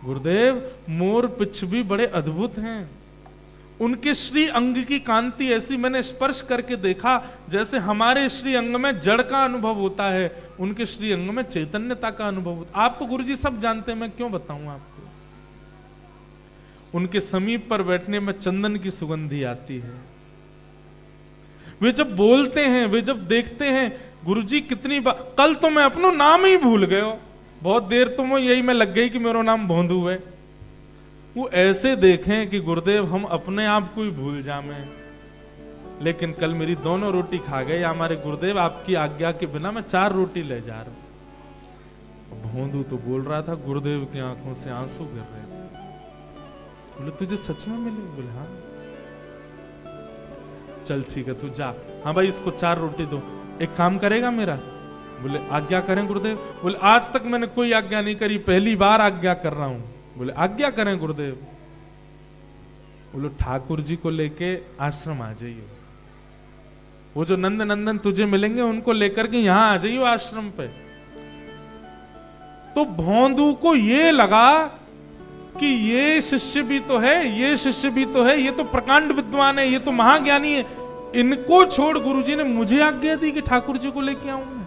गुरुदेव मोर पिच्छ भी बड़े अद्भुत हैं, उनके श्री अंग की कांति ऐसी मैंने स्पर्श करके देखा जैसे हमारे श्री अंग में जड़ का अनुभव होता है, उनके श्री अंग में चैतन्यता का अनुभव होता है। आप तो गुरुजी सब जानते हैं, मैं क्यों बताऊं आपको। उनके समीप पर बैठने में चंदन की सुगंधी आती है, वे जब बोलते हैं, वे जब देखते हैं, गुरुजी कितनी बार, कल तो मैं अपना नाम ही भूल गए हो, बहुत देर तो मैं यही में लग गई कि मेरा नाम भोंदू है। वो ऐसे देखें कि गुरुदेव हम अपने आप को ही भूल जामे, लेकिन कल मेरी दोनों रोटी खा गए, हमारे गुरुदेव आपकी आज्ञा के बिना मैं 4 रोटी ले जा रहा हूं। भोंदू तो बोल रहा था, गुरुदेव की आंखों से आंसू गिर रहे थे। बोले तुझे सच में मिले? बोले हाँ। चल ठीक है तू जा, हाँ भाई इसको 4 रोटी दो, एक काम करेगा मेरा? बोले आज्ञा करें गुरुदेव। बोले आज तक मैंने कोई आज्ञा नहीं करी, पहली बार आज्ञा कर रहा हूं। बोले आज्ञा करें गुरुदेव। बोलो ठाकुर जी को लेके आश्रम आ जाइए, वो जो नंद नंदन तुझे मिलेंगे उनको लेकर के यहां आ जाइए आश्रम पे। तो भोंदू को ये लगा कि ये शिष्य भी तो है, ये शिष्य भी तो है, ये तो प्रकांड विद्वान है, ये तो महाज्ञानी है, इनको छोड़ गुरुजी ने मुझे आज्ञा दी कि ठाकुर जी को लेके आऊं मैं।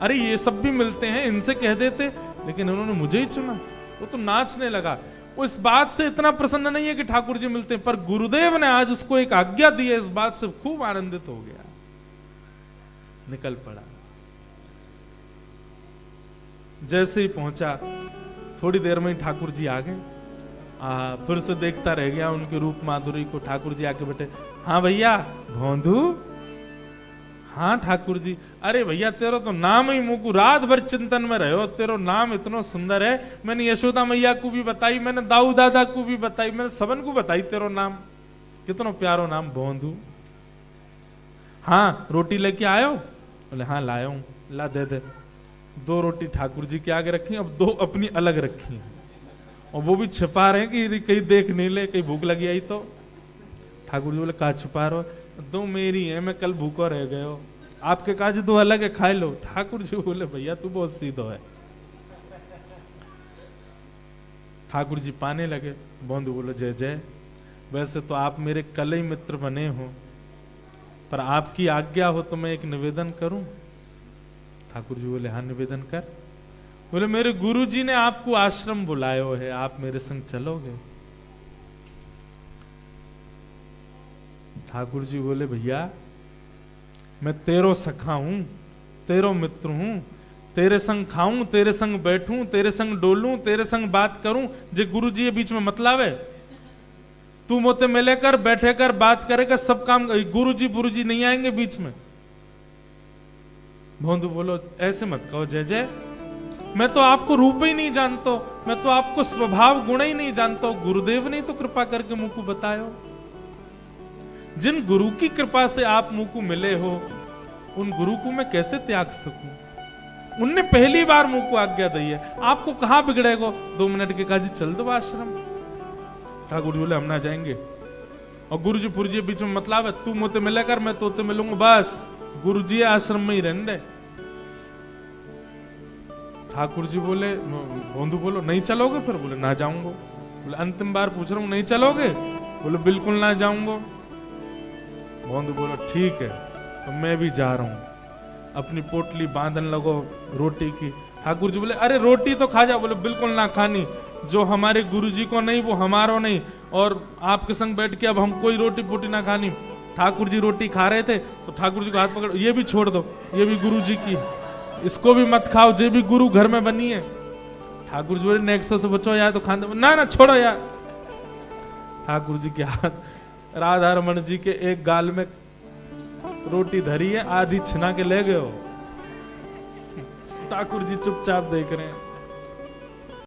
अरे ये सब भी मिलते हैं, इनसे कह देते, लेकिन उन्होंने मुझे ही चुना। वो तो नाचने लगा। वो इस बात से इतना प्रसन्न नहीं है कि ठाकुर जी मिलते हैं, पर गुरुदेव ने आज उसको एक आज्ञा दी है, इस बात से खूब आनंदित हो गया, निकल पड़ा। जैसे ही पहुंचा, थोड़ी देर में ही ठाकुर जी आ गए। फिर से देखता रह गया उनके रूप माधुरी को। ठाकुर जी आके बैठे, हाँ भैया भोंदू। हाँ ठाकुर जी। अरे भैया तेरो तो नाम ही मुकु, रात भर चिंतन में रहो, तेरो नाम इतना सुंदर है। मैंने यशोदा मैया को भी बताई, मैंने दाऊ दादा को भी बताई, मैंने सबन को बताई तेरो नाम, कितना प्यारो नाम भोंदू। हाँ रोटी लेके आयो? बोले हाँ लाया हूं। ला दे दे। 2 रोटी ठाकुर जी के आगे रखी, अब 2 अपनी अलग रखी, और वो भी छिपा रहे हैं कि कहीं देख नहीं ले, कहीं भूख लगी आई तो। ठाकुर जी बोले कहा छुपा रहे हो? 2 मेरी है, मैं कल भूखा रह गए हो, आपके काज 2 अलग है, खाए लो। ठाकुर जी बोले भैया तू बहुत सीधो है। ठाकुर जी पाने लगे। बोंदू बोले जय जय, वैसे तो आप मेरे कलई मित्र बने हो, पर आपकी आज्ञा हो तो मैं एक निवेदन करूं। ठाकुर जी बोले हाँ निवेदन कर। बोले मेरे गुरु जी ने आपको आश्रम बुलायो है, आप मेरे संग चलोगे? ठाकुर जी बोले भैया मैं तेरो सखा हूं, तेरो मित्र हूं, तेरे संग खाऊं, तेरे संग बैठूं, तेरे संग डोलूं, तेरे संग बात करूं, जे गुरु जी बीच में मतलब है? तू मोते मिले कर, बैठे कर, बात करेगा, सब काम। गुरु जी नहीं आएंगे बीच में। भोंदू बोलो ऐसे मत कहो जय जय, मैं तो आपको रूप ही नहीं जानता, मैं तो आपको स्वभाव गुण ही नहीं जानता। गुरुदेव ने तो कृपा करके मुझको बतायो। जिन गुरु की कृपा से आप मुझको मिले हो, उन गुरु को मैं कैसे त्याग सकूं? उनने पहली बार मुझको आज्ञा दी है, आपको कहां बिगड़ेगा? 2 मिनट के काजी चल दो आश्रम। ठाकुर जी बोले हम ना जाएंगे। और गुरु जी पुरजी बीच में मतलब है, तू मोते मिले कर, मैं तोते मिलूंगा, बस गुरु जी आश्रम में ही रहने दे। ठाकुर जी बोले, बोंदू बोलो नहीं चलोगे? फिर बोले ना जाऊंगा। बोले अंतिम बार पूछ रहा हूं नहीं चलोगे? बोले बिल्कुल ना जाऊंगा। बोंदू बोलो ठीक है, तो मैं भी जा रहा हूं। अपनी पोटली बांधन लगो रोटी की। ठाकुर जी बोले अरे रोटी तो खा जा। बोले बिल्कुल ना खानी, जो हमारे गुरु जी को नहीं वो हमारो नहीं, और आपके संग बैठ के अब हम कोई रोटी पोटी ना खानी। ठाकुर जी रोटी खा रहे थे तो ठाकुर जी को हाथ पकड़, ये भी छोड़ दो, ये भी गुरु जी की, इसको भी मत खाओ, ये भी गुरु घर में बनी है। ठाकुर जी बोले नेक्स्ट से बचो यार, तो खाने ना ना छोड़ो यार। ठाकुर जी के हाथ राधा रमन जी के एक गाल में रोटी धरी है, आधी छिना के ले गए हो। ठाकुर जी चुपचाप देख रहे हैं।